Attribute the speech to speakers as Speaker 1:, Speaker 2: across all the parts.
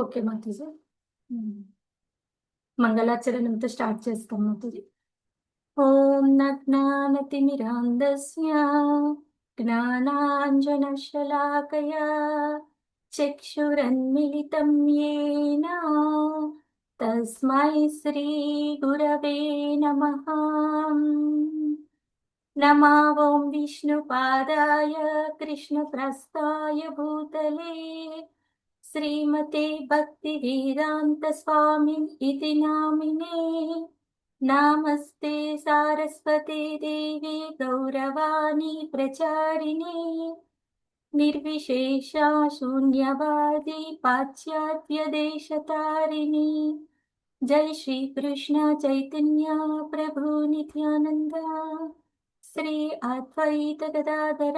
Speaker 1: Okay Mataji. మంగళాచరణంతో start చేస్తాం మాతాజీ. ఓం నజ్ఞానతిమిరాంధస్య జ్ఞానాంజనశలాకయా చక్షురన్మిళితం యేన తస్మై శ్రీగురవే నమః. నమో ఓం విష్ణుపాదాయ కృష్ణప్రస్థాయ భూతలే శ్రీమతే భక్తివేదాంత స్వామి ఇతి నామినే. నమస్తే సారస్వతే దేవి గౌరవాణి ప్రచారిణి నిర్విశేష శూన్యవాది పాశ్చాత్య దేశతారిణి. జై శ్రీ కృష్ణ చైతన్య ప్రభు నిత్యానంద శ్రీ అద్వైత గదాధర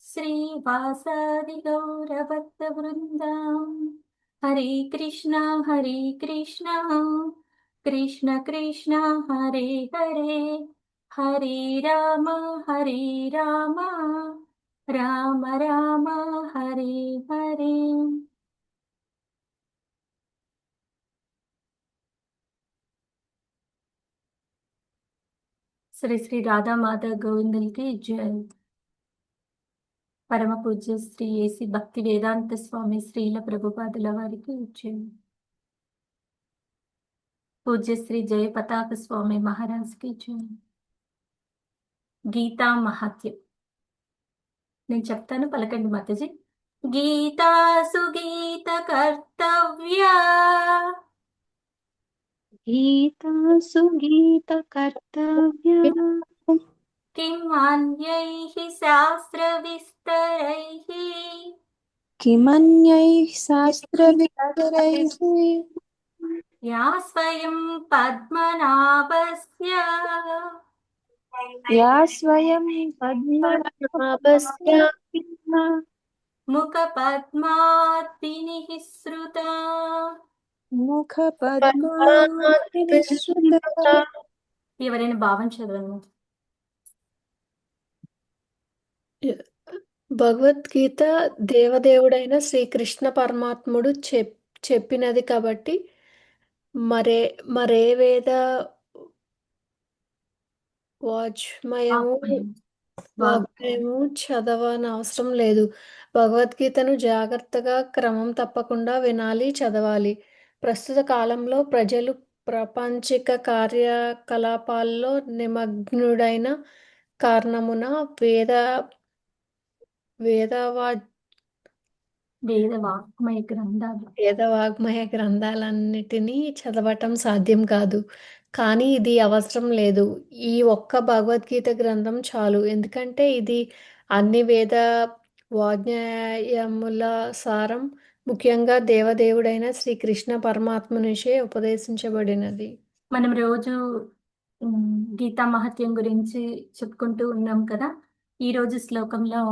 Speaker 1: శ్రీవాసాది గౌరభక్త వృందం. హరే కృష్ణ కృష్ణ కృష్ణ హరే హరే హరే రామ రామ రామ హరే హరే. శ్రీ శ్రీ రాధా మాధవ్ గోవిందులకి జై. పరమ పూజ్య శ్రీ ఏసి భక్తి వేదాంత స్వామి శ్రీల ప్రభుపాదుల వారికి జై. పూజ్య శ్రీ జయ పతాక స్వామి మహారాజ్కి జై. గీతా మహాత్యం నేను చెప్తాను, పలకండి మాతాజీ. గీతా సుగీత కర్తవ్య
Speaker 2: గీతా సుగీత కర్తవ్య
Speaker 1: కిం అన్యైః శాస్త్ర విస్తరైః
Speaker 2: కిమన్యైః శాస్త్రవిస్తరైః
Speaker 1: యా స్వయం పద్మనాభస్య
Speaker 2: యా స్వయం పద్మనాభస్య
Speaker 1: ముఖ పద్మాత్ వినిఃసృతా.
Speaker 2: ముఖపద్మాద్వినిసృతా.
Speaker 1: ఎవరైనా భావం చదవండి.
Speaker 3: భగవద్గీత దేవదేవుడైన శ్రీకృష్ణ పరమాత్ముడు చెప్పినది కాబట్టి మరే వేద వాజ్మయము చదవని అవసరం లేదు. భగవద్గీతను జాగ్రత్తగా క్రమం తప్పకుండా వినాలి, చదవాలి. ప్రస్తుత కాలంలో ప్రజలు ప్రాపంచిక కార్యకలాపాల్లో నిమగ్నుడైన కారణమున వేదవాగ్మయ గ్రంథాలన్నిటినీ చదవటం సాధ్యం కాదు. కానీ ఇది అవసరం లేదు. ఈ ఒక్క భగవద్గీత గ్రంథం చాలు. ఎందుకంటే ఇది అన్ని వేద వాజ్మయముల సారం. ముఖ్యంగా దేవదేవుడైన శ్రీకృష్ణ పరమాత్మ నుంచే ఉపదేశించబడినది.
Speaker 1: మనం రోజు గీతా మహత్యం గురించి చెప్పుకుంటూ ఉన్నాం కదా. ఈ రోజు శ్లోకంలో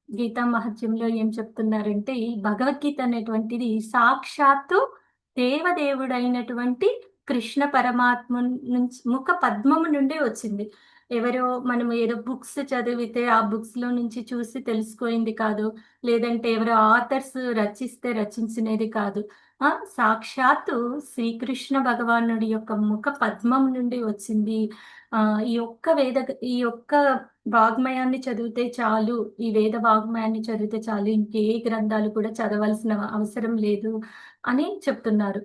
Speaker 1: గీతా మహత్యంలో ఏం చెప్తున్నారంటే, ఈ భగవద్గీత అనేటువంటిది సాక్షాత్తు దేవదేవుడైనటువంటి కృష్ణ పరమాత్మ నుంచి ముఖ పద్మము నుండి వచ్చింది. ఎవరో మనం ఏదో బుక్స్ చదివితే ఆ బుక్స్ లో నుంచి చూసి తెలుసుకోయింది కాదు, లేదంటే ఎవరో ఆథర్స్ రచిస్తే రచించినది కాదు. సాక్షాత్తు శ్రీకృష్ణ భగవానుడి యొక్క ముఖ పద్మం నుండి వచ్చింది. ఈ ఒక్క వాగ్మయాన్ని చదివితే చాలు, ఈ వేద వాగ్మయాన్ని చదివితే చాలు, ఇంకే గ్రంథాలు కూడా చదవాల్సిన అవసరం లేదు అని చెప్తున్నారు.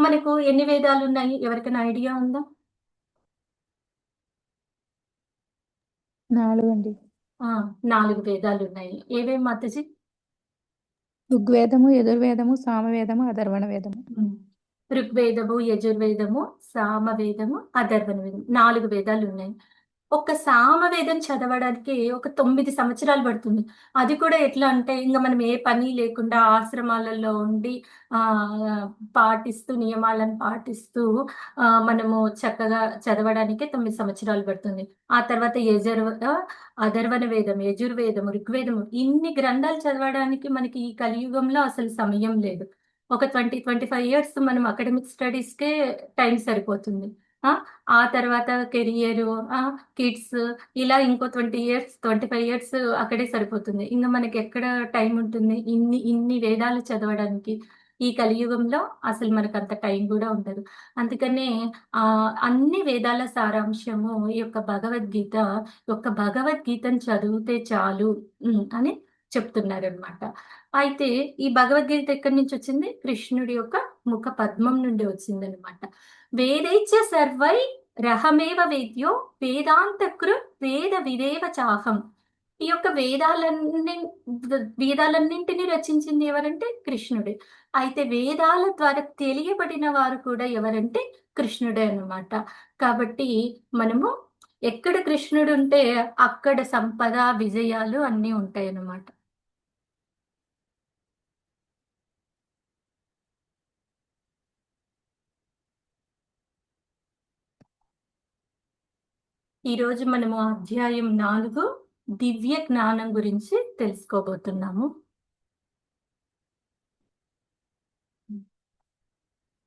Speaker 1: మనకు ఎన్ని వేదాలు ఉన్నాయి, ఎవరికైనా ఐడియా ఉందా?
Speaker 2: 4 అండి.
Speaker 1: 4 వేదాలు ఉన్నాయి. ఏవేం మాతాజీ?
Speaker 2: ఋగ్వేదము, యజుర్వేదము, సామవేదము, అథర్వణ వేదము.
Speaker 1: ఋగ్వేదము, యజుర్వేదము, సామవేదము, అథర్వణ వేదం 4 వేదాలు ఉన్నాయి. ఒక సామవేదం చదవడానికి ఒక 9 సంవత్సరాలు పడుతుంది. అది కూడా ఎట్లా అంటే, ఇంకా మనం ఏ పని లేకుండా ఆశ్రమాలలో ఉండి పాటిస్తూ నియమాలను పాటిస్తూ మనము చక్కగా చదవడానికి 9 సంవత్సరాలు పడుతుంది. ఆ తర్వాత అథర్వణ వేదం, యజుర్వేదము, ఋగ్వేదము ఇన్ని గ్రంథాలు చదవడానికి మనకి ఈ కలియుగంలో అసలు సమయం లేదు. ఒక 20-25 ఇయర్స్ మనం అకాడమిక్ స్టడీస్కే టైం సరిపోతుంది. ఆ తర్వాత కెరియర్, కిడ్స్, ఇలా ఇంకో 20 ఇయర్స్ 25 ఇయర్స్ అక్కడే సరిపోతుంది. ఇంకా మనకి ఎక్కడ టైం ఉంటుంది ఇన్ని వేదాలు చదవడానికి? ఈ కలియుగంలో అసలు మనకు అంత టైం కూడా ఉండదు. అందుకనే అన్ని వేదాల సారాంశము ఈ యొక్క భగవద్గీత, యొక్క భగవద్గీతను చదివితే చాలు అని చెప్తున్నారనమాట. అయితే ఈ భగవద్గీత ఎక్కడి నుంచి వచ్చింది? కృష్ణుడి యొక్క ముఖ పద్మం నుండి వచ్చిందనమాట. వేదైచ్చ సర్వై రహమేవ వేద్యో వేదాంతకృ వేద విదేవ చాహం. ఈ యొక్క వేదాలన్నింటినీ రచించింది ఎవరంటే కృష్ణుడే. అయితే వేదాల ద్వారా తెలియబడిన వారు కూడా ఎవరంటే కృష్ణుడే అన్నమాట. కాబట్టి మనము ఎక్కడ కృష్ణుడు ఉంటే అక్కడ సంపద, విజయాలు అన్నీ ఉంటాయి అన్నమాట. ఈరోజు మనము అధ్యాయం 4 దివ్య జ్ఞానం గురించి తెలుసుకోబోతున్నాము.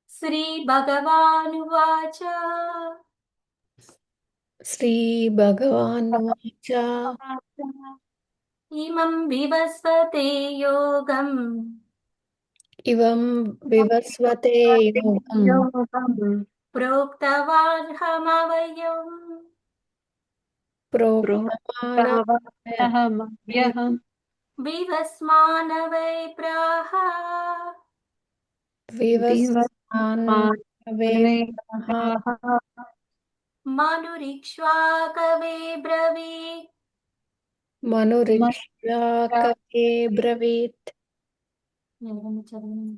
Speaker 1: శ్రీ భగవానువాచ
Speaker 3: శ్రీ భగవానువాచ
Speaker 1: ఇమం వివస్వతే యోగం
Speaker 3: ఇవం వివస్వతే యోగం
Speaker 1: ప్రోక్తవార్హమవయం
Speaker 3: ప్రోక్తవానహమవ్యహం
Speaker 1: వివస్మానవై ప్రాహ
Speaker 3: వివస్మానవే
Speaker 1: మనురిక్ష్వాకవే బ్రవీత్.
Speaker 3: మనురిక్ష్వాకవే బ్రవీత్.
Speaker 1: ఎవరైనా చదవండి.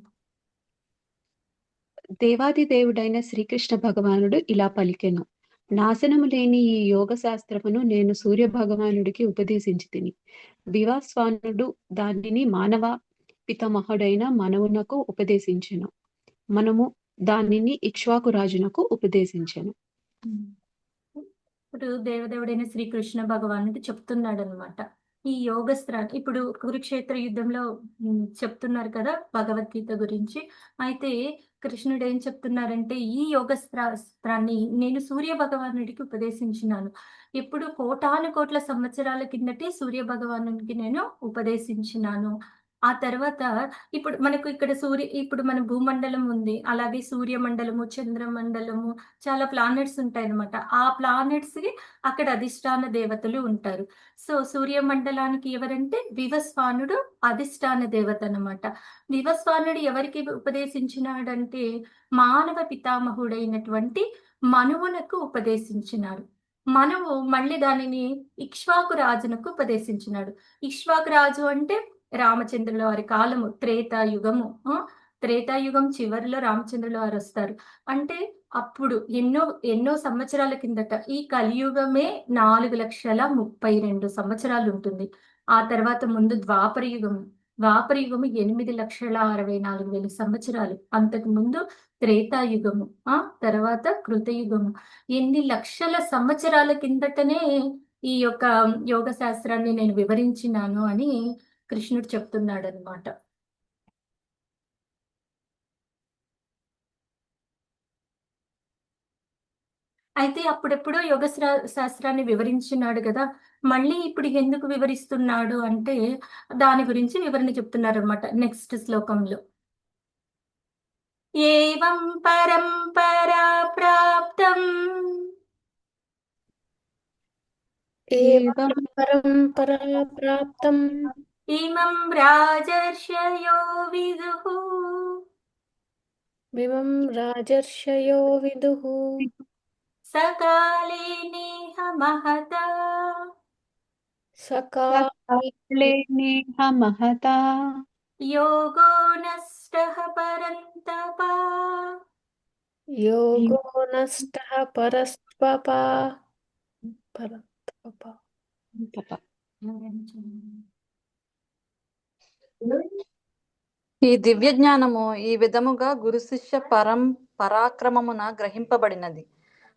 Speaker 2: దేవాది దేవుడైన శ్రీకృష్ణ భగవానుడు ఇలా పలికెను: నాశనము లేని ఈ యోగ శాస్త్రమును నేను సూర్య భగవానుడికి ఉపదేశించి తిని. వివాస్వానుడు దానిని మానవ పితామహుడైన మనవునకు ఉపదేశించెను. మనము దానిని ఇక్ష్వాకు రాజునకు ఉపదేశించెను.
Speaker 1: ఇప్పుడు దేవదేవుడైన శ్రీకృష్ణ భగవానుడు చెప్తున్నాడు అనమాట. ఈ ఇప్పుడు కురుక్షేత్ర యుద్ధంలో చెప్తున్నారు కదా భగవద్గీత గురించి. అయితే కృష్ణుడు ఏం చెప్తున్నారంటే ఈ యోగశాస్త్రాన్ని నేను సూర్య భగవానుడికి ఉపదేశించినాను. ఎప్పుడు కోటాను కోట్ల సంవత్సరాల కిందటే సూర్య భగవానుడికి నేను ఉపదేశించినాను. ఆ తర్వాత ఇప్పుడు మనకు ఇక్కడ ఇప్పుడు మన భూమండలం ఉంది, అలాగే సూర్యమండలము, చంద్రమండలము, చాలా ప్లానెట్స్ ఉంటాయి అనమాట. ఆ ప్లానెట్స్ కి అక్కడ అధిష్టాన దేవతలు ఉంటారు. సో సూర్యమండలానికి ఎవరంటే వివస్వానుడు అధిష్టాన దేవత అన్నమాట. వివస్వానుడు ఎవరికి ఉపదేశించినాడంటే మానవ పితామహుడైనటువంటి మనువునకు ఉపదేశించినాడు. మనువు మళ్ళీ దానిని ఇక్ష్వాకు రాజునకు ఉపదేశించినాడు. ఇక్ష్వాకు రాజు అంటే రామచంద్రుల వారి కాలము, త్రేతాయుగము. త్రేతాయుగం చివరిలో రామచంద్రుల వారు వస్తారు. అంటే అప్పుడు ఎన్నో ఎన్నో సంవత్సరాల కిందట. ఈ కలియుగమే 4,32,000 సంవత్సరాలు ఉంటుంది. ఆ తర్వాత ముందు ద్వాపర యుగము 8,64,000 సంవత్సరాలు. అంతకు ముందు త్రేతాయుగము, తర్వాత కృతయుగము. ఎన్ని లక్షల సంవత్సరాల కిందటనే ఈ యొక్క యోగ శాస్త్రాన్ని నేను వివరించినాను అని కృష్ణుడు చెప్తున్నాడు అనమాట. అయితే అప్పుడెప్పుడో యోగ శాస్త్రాన్ని వివరించినాడు కదా, మళ్ళీ ఇప్పుడు ఎందుకు వివరిస్తున్నాడు అంటే దాని గురించి వివరణ చెప్తున్నారు అనమాట నెక్స్ట్ శ్లోకంలో. ఏవం పరంపరా ప్రాప్తం ఇమం రాజర్షయో విదుః సకాలే నేహ మహతా యోగో నష్టః పరంతపా
Speaker 4: ఈ దివ్య జ్ఞానము ఈ విధముగా గురు శిష్య పరాక్రమమున గ్రహింపబడినది.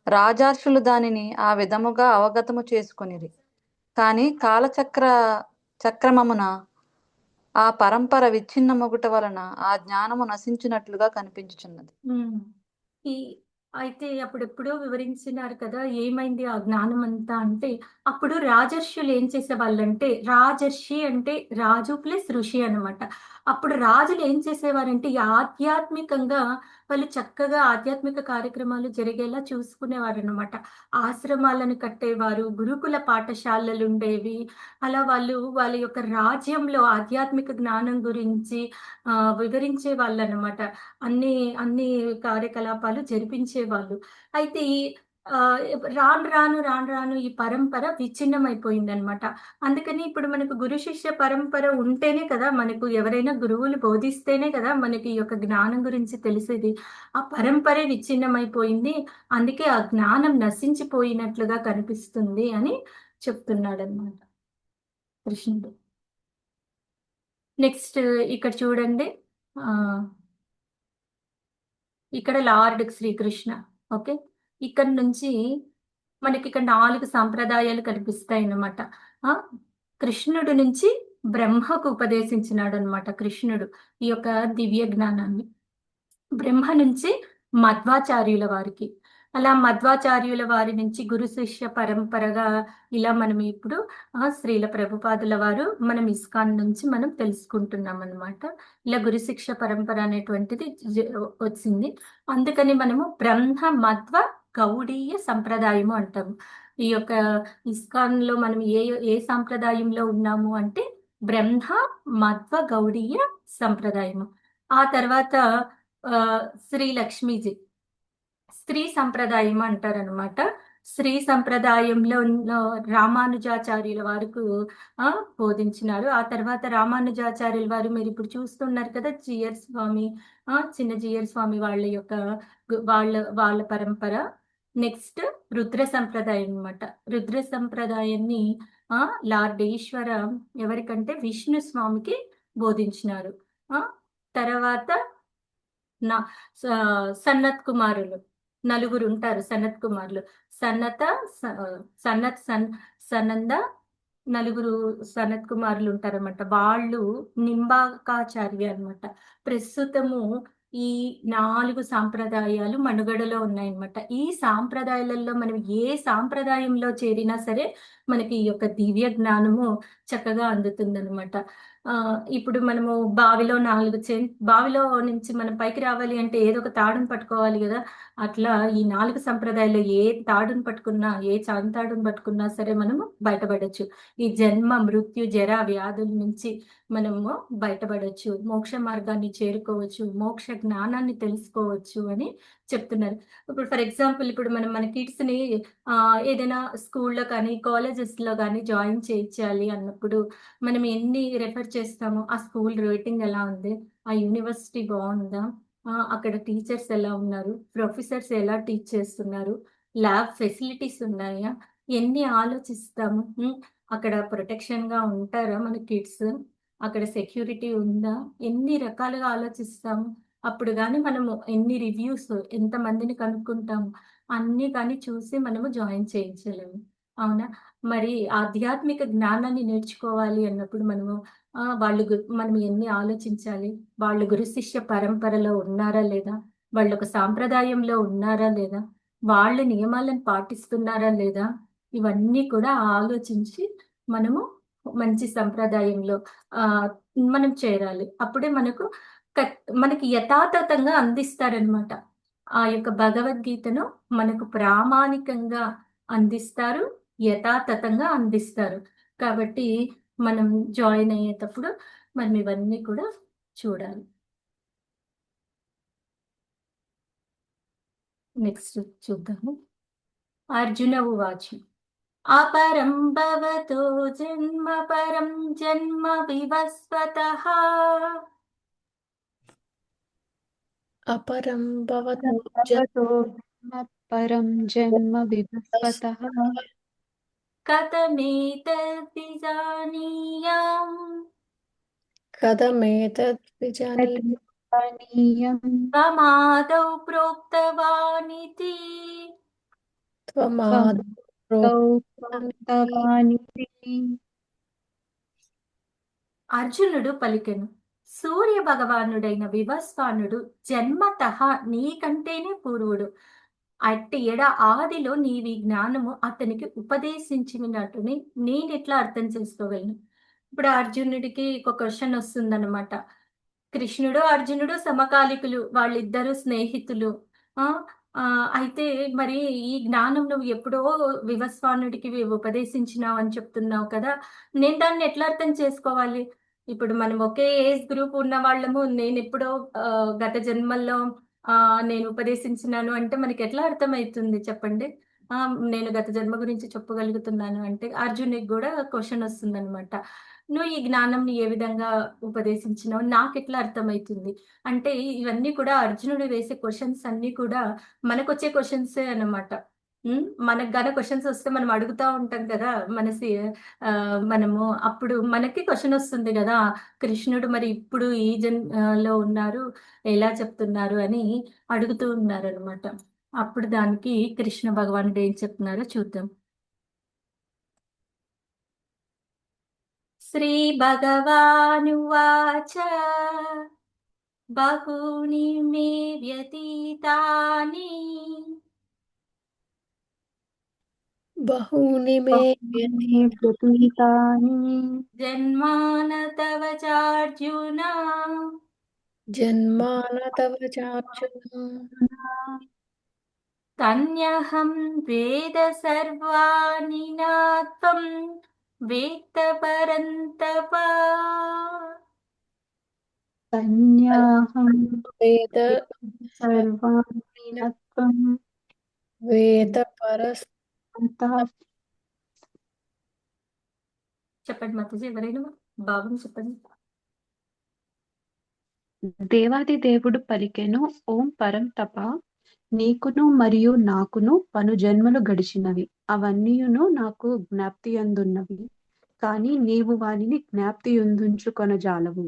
Speaker 4: రాజర్షులు దానిని ఆ విధముగా అవగతము చేసుకొనిరి. కాని చక్రమమున ఆ పరంపర విచ్ఛిన్నమొగుట వలన ఆ జ్ఞానము నశించినట్లుగా కనిపించుచున్నది.
Speaker 1: ఈ అయితే అప్పుడెప్పుడో వివరించినారు కదా! ఏమైంది ఆ జ్ఞానం అంతా అంటే, అప్పుడు రాజర్షులు ఏం చేసేవాళ్ళంటే, రాజర్షి అంటే రాజు ప్లస్ ఋషి అనమాట. అప్పుడు రాజులు ఏం చేసేవారంటే, ఈ ఆధ్యాత్మికంగా వాళ్ళు చక్కగా ఆధ్యాత్మిక కార్యక్రమాలు జరిగేలా చూసుకునేవారనమాట. ఆశ్రమాలను కట్టేవారు, గురుకుల పాఠశాలలుండేవి. అలా వాళ్ళు వాళ్ళ యొక్క రాజ్యంలో ఆధ్యాత్మిక జ్ఞానం గురించి వివరించే వాళ్ళనమాట. అన్ని అన్ని కార్యకలాపాలు జరిపించేవాళ్ళు. అయితే ఈ రాను రాను ఈ పరంపర విచ్ఛిన్నమైపోయిందనమాట. అందుకని ఇప్పుడు మనకు గురు శిష్య పరంపర ఉంటేనే కదా మనకు ఎవరైనా గురువులు బోధిస్తేనే కదా మనకి ఈ యొక్క జ్ఞానం గురించి తెలిసేది. ఆ పరంపరే విచ్ఛిన్నమైపోయింది. అందుకే ఆ జ్ఞానం నశించిపోయినట్లుగా కనిపిస్తుంది అని చెప్తున్నాడనమాట కృష్ణుడు. నెక్స్ట్ ఇక్కడ చూడండి. ఆహ్ ఇక్కడ లార్డ్ శ్రీకృష్ణ. ఓకే. ఇక్కడ నుంచి మనకిక్కడ 4 సాంప్రదాయాలు కనిపిస్తాయన్నమాట. ఆ! కృష్ణుడి నుంచి బ్రహ్మకు ఉపదేశించినాడన్నమాట కృష్ణుడు. ఈ యొక్క దివ్య జ్ఞానాన్ని. బ్రహ్మ నుంచి మధ్వాచార్యుల వారికి. అలా మధ్వాచార్యుల వారి నుంచి గురు శిష్య పరంపరగా ఇలా మనం ఇప్పుడు శ్రీల ప్రభుపాదుల వారు మనం ఇస్కాన్ నుంచి మనం తెలుసుకుంటున్నామనమాట. ఇలా గురు శిక్ష పరంపర అనేటువంటిది వచ్చింది. అందుకని మనము బ్రహ్మ మధ్వ గౌడీయ సంప్రదాయము అంటాము. ఈ యొక్క ఇస్కాన్‌లో మనం ఏ సాంప్రదాయంలో ఉన్నాము అంటే బ్రహ్మ మధ్వ గౌడీయ సంప్రదాయము. ఆ తర్వాత శ్రీ లక్ష్మీజీ స్త్రీ సంప్రదాయం అంటారనమాట. స్త్రీ సంప్రదాయంలో రామానుజాచార్యుల వరకు బోధించినారు. ఆ తర్వాత రామానుజాచార్యుల వారు మీరు ఇప్పుడు చూస్తున్నారు కదా! జీయర్ స్వామి, చిన్న జీయర్ స్వామి వాళ్ళ యొక్క వాళ్ళ పరంపర. నెక్స్ట్ రుద్ర సంప్రదాయం అన్నమాట. రుద్ర సంప్రదాయాన్ని లార్డ్ ఈశ్వర ఎవరికంటే విష్ణు స్వామికి బోధించినారు. తర్వాత నా సనత్ కుమారులు నలుగురు ఉంటారు. సనత్ కుమారులు సన్నత సనత్ సనంద నలుగురు సనత్ కుమారులు ఉంటారన్నమాట. వాళ్ళు నింబాకాచార్య అన్నమాట. ప్రస్తుతము ఈ 4 సాంప్రదాయాలు మనుగడలో ఉన్నాయన్నమాట. ఈ సాంప్రదాయాలలో మనం ఏ సాంప్రదాయంలో చేరినా సరే మనకి ఈ యొక్క దివ్య జ్ఞానము చక్కగా అందుతుందన్నమాట. ఇప్పుడు మనము బావిలో నుంచి మనం పైకి రావాలి అంటే ఏదో ఒక తాడుని పట్టుకోవాలి గదా! అట్లా ఈ 4 సంప్రదాయాల్లో ఏ తాడుని పట్టుకున్నా, ఏ చాంతాడుని పట్టుకున్నా సరే మనము బయటపడొచ్చు. ఈ జన్మ, మృత్యు, జర, వ్యాధుల నుంచి మనము బయటపడొచ్చు. మోక్ష మార్గాన్ని చేరుకోవచ్చు. మోక్ష జ్ఞానాన్ని తెలుసుకోవచ్చు అని చెప్తున్నారు. ఇప్పుడు ఫర్ ఎగ్జాంపుల్ ఇప్పుడు మనం మన కిడ్స్‌ని ఏదైనా స్కూల్‌లో కానీ, కాలేజెస్‌లో గానీ జాయిన్ చేయించాలి అన్నప్పుడు మనం ఎన్ని రెఫర్ చేస్తాము? ఆ స్కూల్ రేటింగ్ ఎలా ఉంది? ఆ యూనివర్సిటీ బావుందా? అక్కడ టీచర్స్ ఎలా ఉన్నారు? ప్రొఫెసర్స్ ఎలా టీచ్ చేస్తున్నారు? ల్యాబ్ ఫెసిలిటీస్ ఉన్నాయా? ఎన్ని ఆలోచిస్తాము. అక్కడ ప్రొటెక్షన్‌గా ఉంటారా మన కిడ్స్? అక్కడ సెక్యూరిటీ ఉందా? ఎన్ని రకాలుగా ఆలోచిస్తాము. అప్పుడు గాని మనము ఎన్ని రివ్యూస్ ఎంతమందిని కనుక్కుంటాము. అన్నీ కానీ చూసి మనము జాయిన్ చేయించలేము. అవునా? మరి ఆధ్యాత్మిక జ్ఞానాన్ని నేర్చుకోవాలి అన్నప్పుడు మనము మనం ఎన్ని ఆలోచించాలి? వాళ్ళు గురు శిష్య పరంపరలో ఉన్నారా లేదా? వాళ్ళొక సాంప్రదాయంలో ఉన్నారా లేదా? వాళ్ళు నియమాలను పాటిస్తున్నారా లేదా? ఇవన్నీ కూడా ఆలోచించి మనము మంచి సంప్రదాయంలో ఆహ్, మనం చేరాలి. అప్పుడే మనకి యథాతథంగా అందిస్తారనమాట. ఆ యొక్క భగవద్గీతను మనకు ప్రామాణికంగా అందిస్తారు. యథాతథంగా అందిస్తారు. కాబట్టి మనం జాయిన్ అయ్యేటప్పుడు మనం ఇవన్నీ కూడా చూడాలి. నెక్స్ట్ చూద్దాము. అర్జున ఉవాచ अपरं भवतो जन्म परं जन्म विवस्वतः
Speaker 3: अपरं भवतो
Speaker 2: भवतो परं जन्म विवस्वतः
Speaker 1: कथमेतद्विजानीयाम्
Speaker 3: कथमेतद्विजानीयाम्
Speaker 2: तत्त्वनीयं
Speaker 1: त्वमादौ प्रोक्तवानिति
Speaker 3: त्वमादौ
Speaker 2: त्वं
Speaker 3: प्रोक्तवानिति
Speaker 2: प्रोक्तवानिति
Speaker 1: అర్జునుడు పలికెను. సూర్య భగవానుడైన వివస్వానుడు జన్మతః నీకంటేనే పూర్వుడు. అట్టి ఎడ ఆదిలో నీవి జ్ఞానము అతనికి ఉపదేశించినట్టుని నేను ఎట్లా అర్థం చేసుకోగలను. ఇప్పుడు అర్జునుడికి ఒక క్వశ్చన్ వస్తుందన్నమాట. కృష్ణుడు అర్జునుడు సమకాలికులు, వాళ్ళిద్దరూ స్నేహితులు. ఆ అయితే మరి ఈ జ్ఞానం నువ్వు ఎప్పుడో వివస్వానుడికి ఉపదేశించినావు అని చెప్తున్నావు కదా, నేను దాన్ని ఎట్లా అర్థం చేసుకోవాలి? ఇప్పుడు మనం ఒకే ఏజ్ గ్రూప్ ఉన్న వాళ్ళము, నేను ఎప్పుడో గత జన్మల్లో నేను ఉపదేశించినాను అంటే మనకి ఎట్లా అర్థమవుతుంది చెప్పండి? ఆ నేను గత జన్మ గురించి చెప్పగలుగుతున్నాను అంటే అర్జునుడికి కూడా క్వశ్చన్ వస్తుందన్నమాట. నువ్వు ఈ జ్ఞానంని ఏ విధంగా ఉపదేశించినావు నాకెట్లా అర్థమవుతుంది? అంటే ఇవన్నీ కూడా అర్జునుడు వేసే క్వశ్చన్స్ అన్నీ కూడా మనకొచ్చే క్వశ్చన్సే అన్నమాట. మనకు గాన క్వశ్చన్స్ వస్తే మనం అడుగుతా ఉంటాం కదా! మనము అప్పుడు మనకి క్వశ్చన్ వస్తుంది గదా! కృష్ణుడు మరి ఇప్పుడు ఈ లో ఉన్నారు, ఎలా చెప్తున్నారు అని అడుగుతూ ఉన్నారనమాట. అప్పుడు దానికి కృష్ణ భగవానుడు ఏం చెప్తున్నారో చూద్దాం. श्रीभगवानुवाच बहूनि मे व्यतीतानि
Speaker 3: బహూని మే
Speaker 2: బహూని
Speaker 3: వ్యతీతాని
Speaker 2: వ్యతీతాని
Speaker 1: जन्मान तव चार्जुन
Speaker 3: జన్మాన తవ చార్జున
Speaker 1: तन्यहं वेद सर्वाणि न त्वं वेत्त परन्तप।
Speaker 2: తన్యాహం
Speaker 3: వేద
Speaker 2: సర్వాణి నత్వం
Speaker 3: వేద పరస్
Speaker 2: అంతా.
Speaker 1: చెప్పండి మాతాజీ, ఎవరైనా బాబుని చెప్పండి.
Speaker 2: దేవాది దేవుడు పలికెను, ఓం పరం తప, నీకును మరియు నాకును పను జన్మలు గడిచినవి, అవన్నీయును నాకు జ్ఞాప్తి అందున్నవి, కానీ నీవు వానిని జ్ఞాప్తి ఉంచుకొనజాలవు.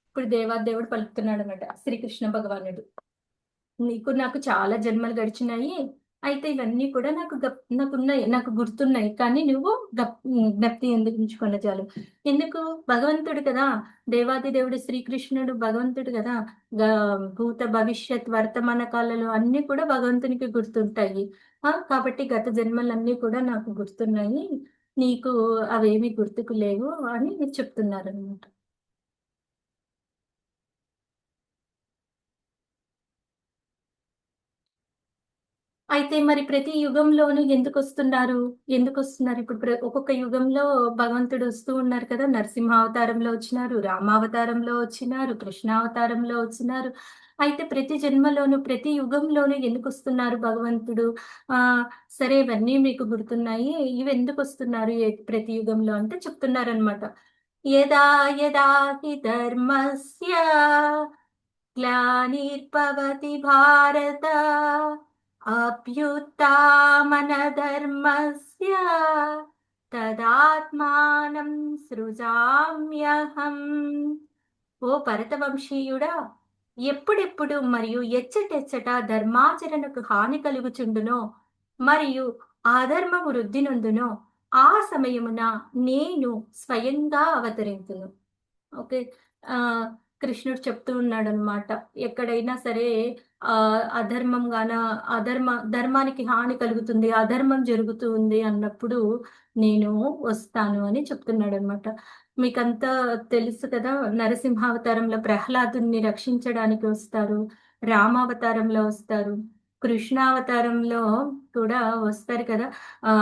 Speaker 1: ఇప్పుడు దేవాదేవుడు పలుకుతున్నాడు అనమాట, శ్రీకృష్ణ భగవానుడు. నీకు నాకు చాలా జన్మలు గడిచినాయి, అయితే ఇవన్నీ కూడా నాకున్నాయి, నాకు గుర్తున్నాయి, కానీ నువ్వు జ్ఞప్తి ఎందుకు ఉంచుకున్న చాలు. ఎందుకు? భగవంతుడు కదా, దేవాది దేవుడు శ్రీకృష్ణుడు భగవంతుడు కదా. భూత భవిష్యత్ వర్తమాన కాలంలో అన్ని కూడా భగవంతునికి గుర్తుంటాయి. కాబట్టి గత జన్మలన్నీ కూడా నాకు గుర్తున్నాయి, నీకు అవేమి గుర్తుకు లేవు అని చెప్తున్నారు అనమాట. అయితే మరి ప్రతి యుగంలోనూ ఎందుకొస్తున్నారు ఇప్పుడు ఒక్కొక్క యుగంలో భగవంతుడు వస్తూ ఉన్నారు కదా. నరసింహావతారంలో వచ్చినారు, రామావతారంలో వచ్చినారు, కృష్ణావతారంలో వచ్చినారు. అయితే ప్రతి జన్మలోను ప్రతి యుగంలోనూ ఎందుకు వస్తున్నారు భగవంతుడు? ఆ సరే, ఇవన్నీ మీకు గుర్తున్నాయి, ఇవి ఎందుకు వస్తున్నారు ప్రతి యుగంలో అంటే చెప్తున్నారనమాట. యదా యదా హి ధర్మస్య గ్లానిర్భవతి భారత అభ్యుత్థానధర్మస్య తదాత్మానం సృజామ్యహం. ఓ భరతవంశీయుడా, ఎప్పుడెప్పుడు మరియు ఎచ్చటెచ్చట ధర్మాచరణకు హాని కలుగుచుండునో మరియు అధర్మము వృద్ధి నొందునో ఆ సమయమున నేను స్వయంగా అవతరింతును. ఓకే. కృష్ణుడు చెప్తూ ఉన్నాడనమాట. ఎక్కడైనా సరే అధర్మం ధర్మానికి హాని కలుగుతుంది, అధర్మం జరుగుతూ ఉంది అన్నప్పుడు నేను వస్తాను అని చెప్తున్నాడనమాట. మీకంతా తెలుసు కదా, నరసింహావతారంలో ప్రహ్లాదుని రక్షించడానికి వస్తారు, రామావతారంలో వస్తారు, కృష్ణావతారంలో కూడా వస్తారు కదా. ఆ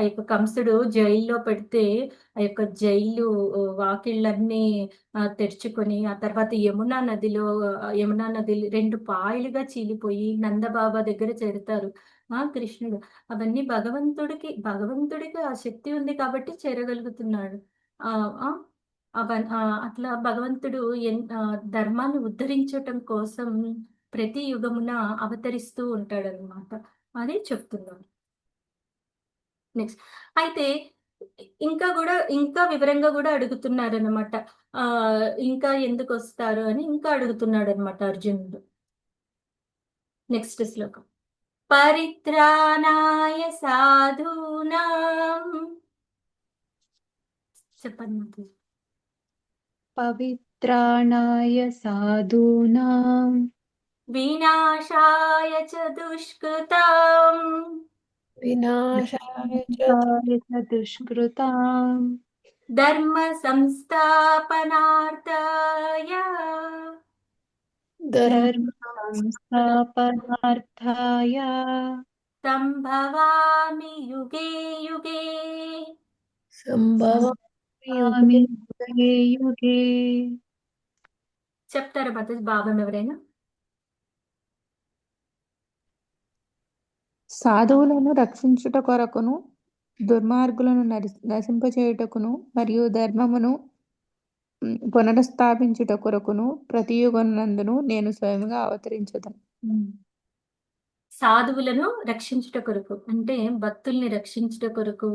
Speaker 1: యొక్క కంసుడు జైల్లో పెడితే ఆ యొక్క జైలు వాకిళ్ళన్నీ తెరుచుకొని ఆ తర్వాత యమునా నది 2 పాయలుగా చీలిపోయి నందబాబా దగ్గర చేరుతారు కృష్ణుడు. అవన్నీ భగవంతుడికి ఆ శక్తి ఉంది కాబట్టి చేరగలుగుతున్నాడు. ఆ ఆ అట్లా భగవంతుడు ధర్మాన్ని ఉద్ధరించటం కోసం ప్రతి యుగమున అవతరిస్తూ ఉంటాడనమాట అని చెప్తున్నాడు. నెక్స్ట్ అయితే ఇంకా వివరంగా కూడా అడుగుతున్నారనమాట. ఇంకా ఎందుకు వస్తారు అని ఇంకా అడుగుతున్నాడు అనమాట అర్జునుడు. నెక్స్ట్ శ్లోకం. పరిత్రాణాయ సాధూనాం. చెప్పండి.
Speaker 2: పవిత్రాణాయ సాధూనాం
Speaker 1: వినాశాయ చ దుష్కృతాం
Speaker 3: వినాశాయ చ
Speaker 2: దుష్కృతాం
Speaker 1: ధర్మ సంస్థాపనార్థాయ
Speaker 3: ధర్మ
Speaker 2: ధర్మ సంస్థాపనార్థాయ
Speaker 1: సంభవామి యుగే యుగే.
Speaker 3: సంభవం
Speaker 2: సంభవామి యుగే యుగే.
Speaker 1: చెప్తారా మాతాజీ భావం ఎవరైనా?
Speaker 5: సాధువులను రక్షించుట కొరకును దుర్మార్గులను నశింపచేయుటకును మరియు ధర్మమును పునరుస్థాపించుట కొరకును ప్రతి యుగమునందును నేను స్వయముగా అవతరించదను.
Speaker 1: సాధువులను రక్షించుట కొరకు అంటే భక్తుల్ని రక్షించుట కొరకు,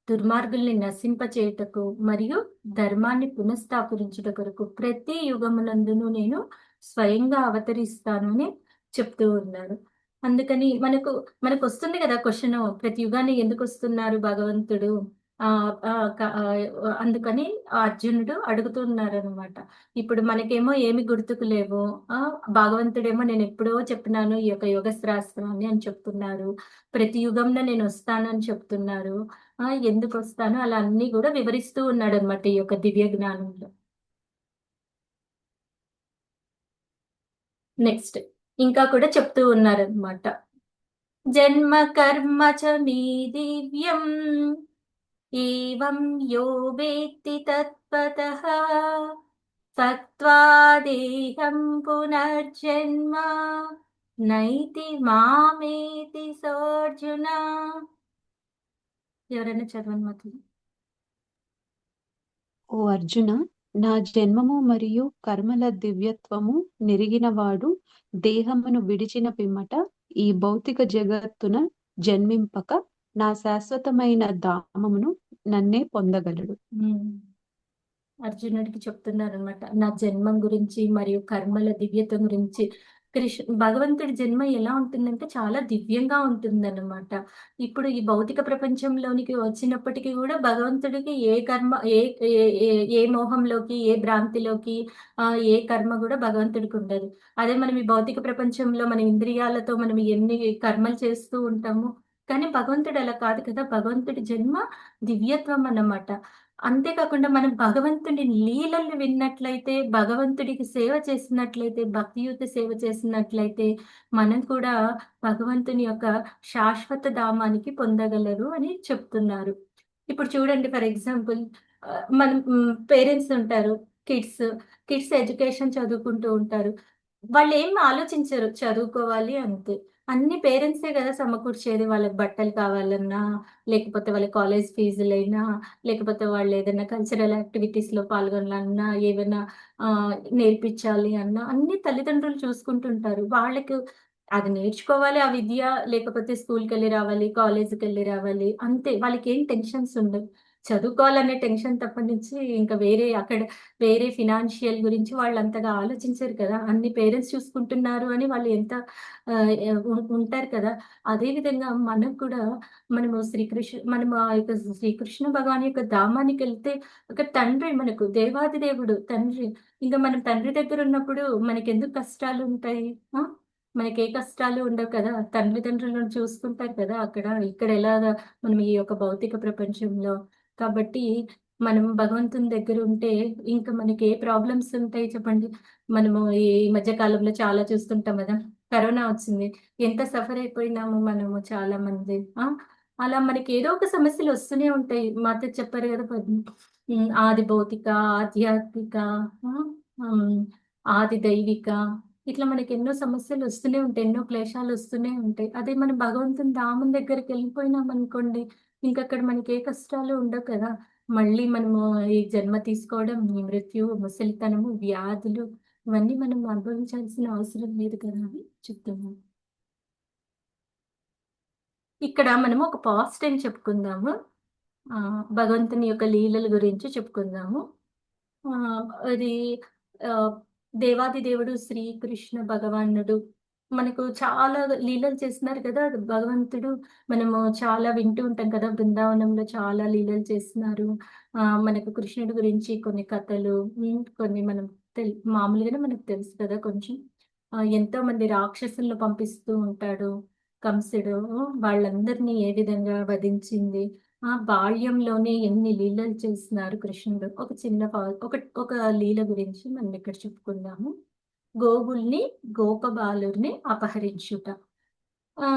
Speaker 1: దుర్మార్గుల్ని నశింపచేయుటకు మరియు ధర్మాన్ని పునఃస్థాపించుట కొరకు ప్రతి యుగమునందును నేను స్వయంగా అవతరిస్తాను అని చెప్తూ ఉన్నాడు. అందుకని మనకు వస్తుంది కదా క్వశ్చన్, ప్రతి యుగాన్ని ఎందుకు వస్తున్నారు భగవంతుడు? అందుకని అర్జునుడు అడుగుతున్నారు అనమాట. ఇప్పుడు మనకేమో ఏమి గుర్తుకు లేవు, భగవంతుడేమో నేను ఎప్పుడో చెప్పినాను ఈ యొక్క యోగ శాస్త్రాన్ని అని చెప్తున్నారు. ప్రతి యుగంలో నేను వస్తానని చెప్తున్నారు. ఎందుకు వస్తాను అలా అన్ని కూడా వివరిస్తూ ఉన్నాడు అనమాట ఈ యొక్క దివ్య జ్ఞానంలో. నెక్స్ట్ ఇంకా కూడా చెప్తూ ఉన్నారనమాట. జన్మ కర్మ చ మీ దివ్యం ఏవం యో వేత్తి తత్వతః సత్వా దేహం పునర్జన్మ నైతి మామేతి సోర్జున. ఎవరైనా చదవండి మాకు.
Speaker 2: ఓ అర్జున, నా జన్మము మరియు కర్మల దివ్యత్వము నెరిగినవాడు దేహమును విడిచిన పిమ్మట ఈ భౌతిక జగత్తున జన్మింపక నా శాశ్వతమైన ధామమును నన్నే పొందగలడు.
Speaker 1: అర్జునుడికి చెప్తున్నారు అనమాట నా జన్మం గురించి మరియు కర్మల దివ్యత్వం గురించి. భగవంతుడి జన్మ ఎలా ఉంటుందంటే చాలా దివ్యంగా ఉంటుందన్నమాట. ఇప్పుడు ఈ భౌతిక ప్రపంచంలోనికి వచ్చినప్పటికీ కూడా భగవంతుడికి ఏ కర్మ ఏ మోహంలోకి, ఏ భ్రాంతిలోకి, ఏ కర్మ కూడా భగవంతుడికి ఉండదు. అదే మనం ఈ భౌతిక ప్రపంచంలో మన ఇంద్రియాలతో మనం ఎన్ని కర్మలు చేస్తూ ఉంటాము, కానీ భగవంతుడు అలా కాదు కదా. భగవంతుడి జన్మ దివ్యత్వం అన్నమాట. అంతేకాకుండా మనం భగవంతుడి లీలలు విన్నట్లయితే, భగవంతుడికి సేవ చేసినట్లయితే, భక్తియుత సేవ చేసినట్లయితే మనం కూడా భగవంతుని యొక్క శాశ్వత ధామానికి పొందగలరు అని చెప్తున్నారు. ఇప్పుడు చూడండి, ఫర్ ఎగ్జాంపుల్ మనం పేరెంట్స్ ఉంటారు, కిడ్స్ ఎడ్యుకేషన్ చదువుకుంటూ ఉంటారు. వాళ్ళు ఏం ఆలోచించరు, చదువుకోవాలి అంతే. అన్ని పేరెంట్సే కదా సమకూర్చేది. వాళ్ళకి బట్టలు కావాలన్నా, లేకపోతే వాళ్ళ కాలేజ్ ఫీజులైనా, లేకపోతే వాళ్ళు ఏదైనా కల్చరల్ యాక్టివిటీస్ లో పాల్గొనాలన్నా, ఏమైనా నేర్పించాలి అన్నా అన్ని తల్లిదండ్రులు చూసుకుంటుంటారు. వాళ్ళకి అది నేర్చుకోవాలి ఆ విద్య, లేకపోతే స్కూల్కి వెళ్ళి రావాలి, కాలేజీకి వెళ్ళి రావాలి, అంతే. వాళ్ళకి ఏం టెన్షన్స్ ఉండవు. చదువుకోవాలనే టెన్షన్ తప్ప నుంచి ఇంకా వేరే ఫినాన్షియల్ గురించి వాళ్ళు అంతగా ఆలోచించరు కదా. అన్ని పేరెంట్స్ చూసుకుంటున్నారు అని వాళ్ళు ఎంత ఉంటారు కదా. అదే విధంగా మనకు కూడా మనం ఆ యొక్క శ్రీకృష్ణ భగవాన్ యొక్క ధామానికి వెళ్తే ఒక తండ్రి, మనకు దేవాది దేవుడు తండ్రి. ఇంకా మనం తండ్రి దగ్గర ఉన్నప్పుడు మనకెందుకు కష్టాలు ఉంటాయి? మనకి ఏ కష్టాలు ఉండవు కదా. తల్లిదండ్రులను చూసుకుంటారు కదా అక్కడ. ఇక్కడ ఎలాగా మనం ఈ యొక్క భౌతిక ప్రపంచంలో. కాబట్టి మనం భగవంతుని దగ్గర ఉంటే ఇంకా మనకి ఏ ప్రాబ్లమ్స్ ఉంటాయి చెప్పండి. మనము ఈ మధ్య కాలంలో చాలా చూస్తుంటాం కదా, కరోనా వచ్చింది, ఎంత సఫర్ అయిపోయినాము మనము చాలా మంది. అలా మనకి ఏదో ఒక సమస్యలు వస్తూనే ఉంటాయి. మాతో చెప్పారు కదా ఆది భౌతిక, ఆధ్యాత్మిక, ఆది దైవిక, ఇట్లా మనకి ఎన్నో సమస్యలు వస్తూనే ఉంటాయి, ఎన్నో క్లేశాలు వస్తూనే ఉంటాయి. అదే మనం భగవంతుని ధామం దగ్గరికి వెళ్ళిపోయినాం అనుకోండి, ఇంకక్కడ మనకి ఏ కష్టాలు ఉండవు కదా. మళ్ళీ మనము ఈ జన్మ తీసుకోవడం, ఈ మృత్యువు, ముసలితనము, వ్యాధులు, ఇవన్నీ మనం అనుభవించాల్సిన అవసరం లేదు కదా అని చెప్తున్నాను. ఇక్కడ మనము ఒక పాస్ట్ టైం చెప్పుకుందాము. భగవంతుని యొక్క లీలల గురించి చెప్పుకుందాము. అది దేవాది దేవుడు శ్రీకృష్ణ భగవానుడు మనకు చాలా లీలలు చేస్తున్నారు కదా భగవంతుడు. మనము చాలా వింటూ ఉంటాం కదా, బృందావనంలో చాలా లీలలు చేస్తున్నారు. మనకు కృష్ణుడి గురించి కొన్ని కథలు, కొన్ని మనం మామూలుగానే మనకు తెలుసు కదా కొంచెం. ఎంతో మంది రాక్షసులను పంపిస్తూ ఉంటాడు కంసుడు. వాళ్ళందరినీ ఏ విధంగా వధించింది, బాల్యంలోనే ఎన్ని లీలలు చేస్తున్నారు కృష్ణుడు. ఒక చిన్న ఒక లీల గురించి మనం ఇక్కడ చెప్పుకుందాము. గోవుల్ని గోపబాలుర్ని అపహరించుట. ఆ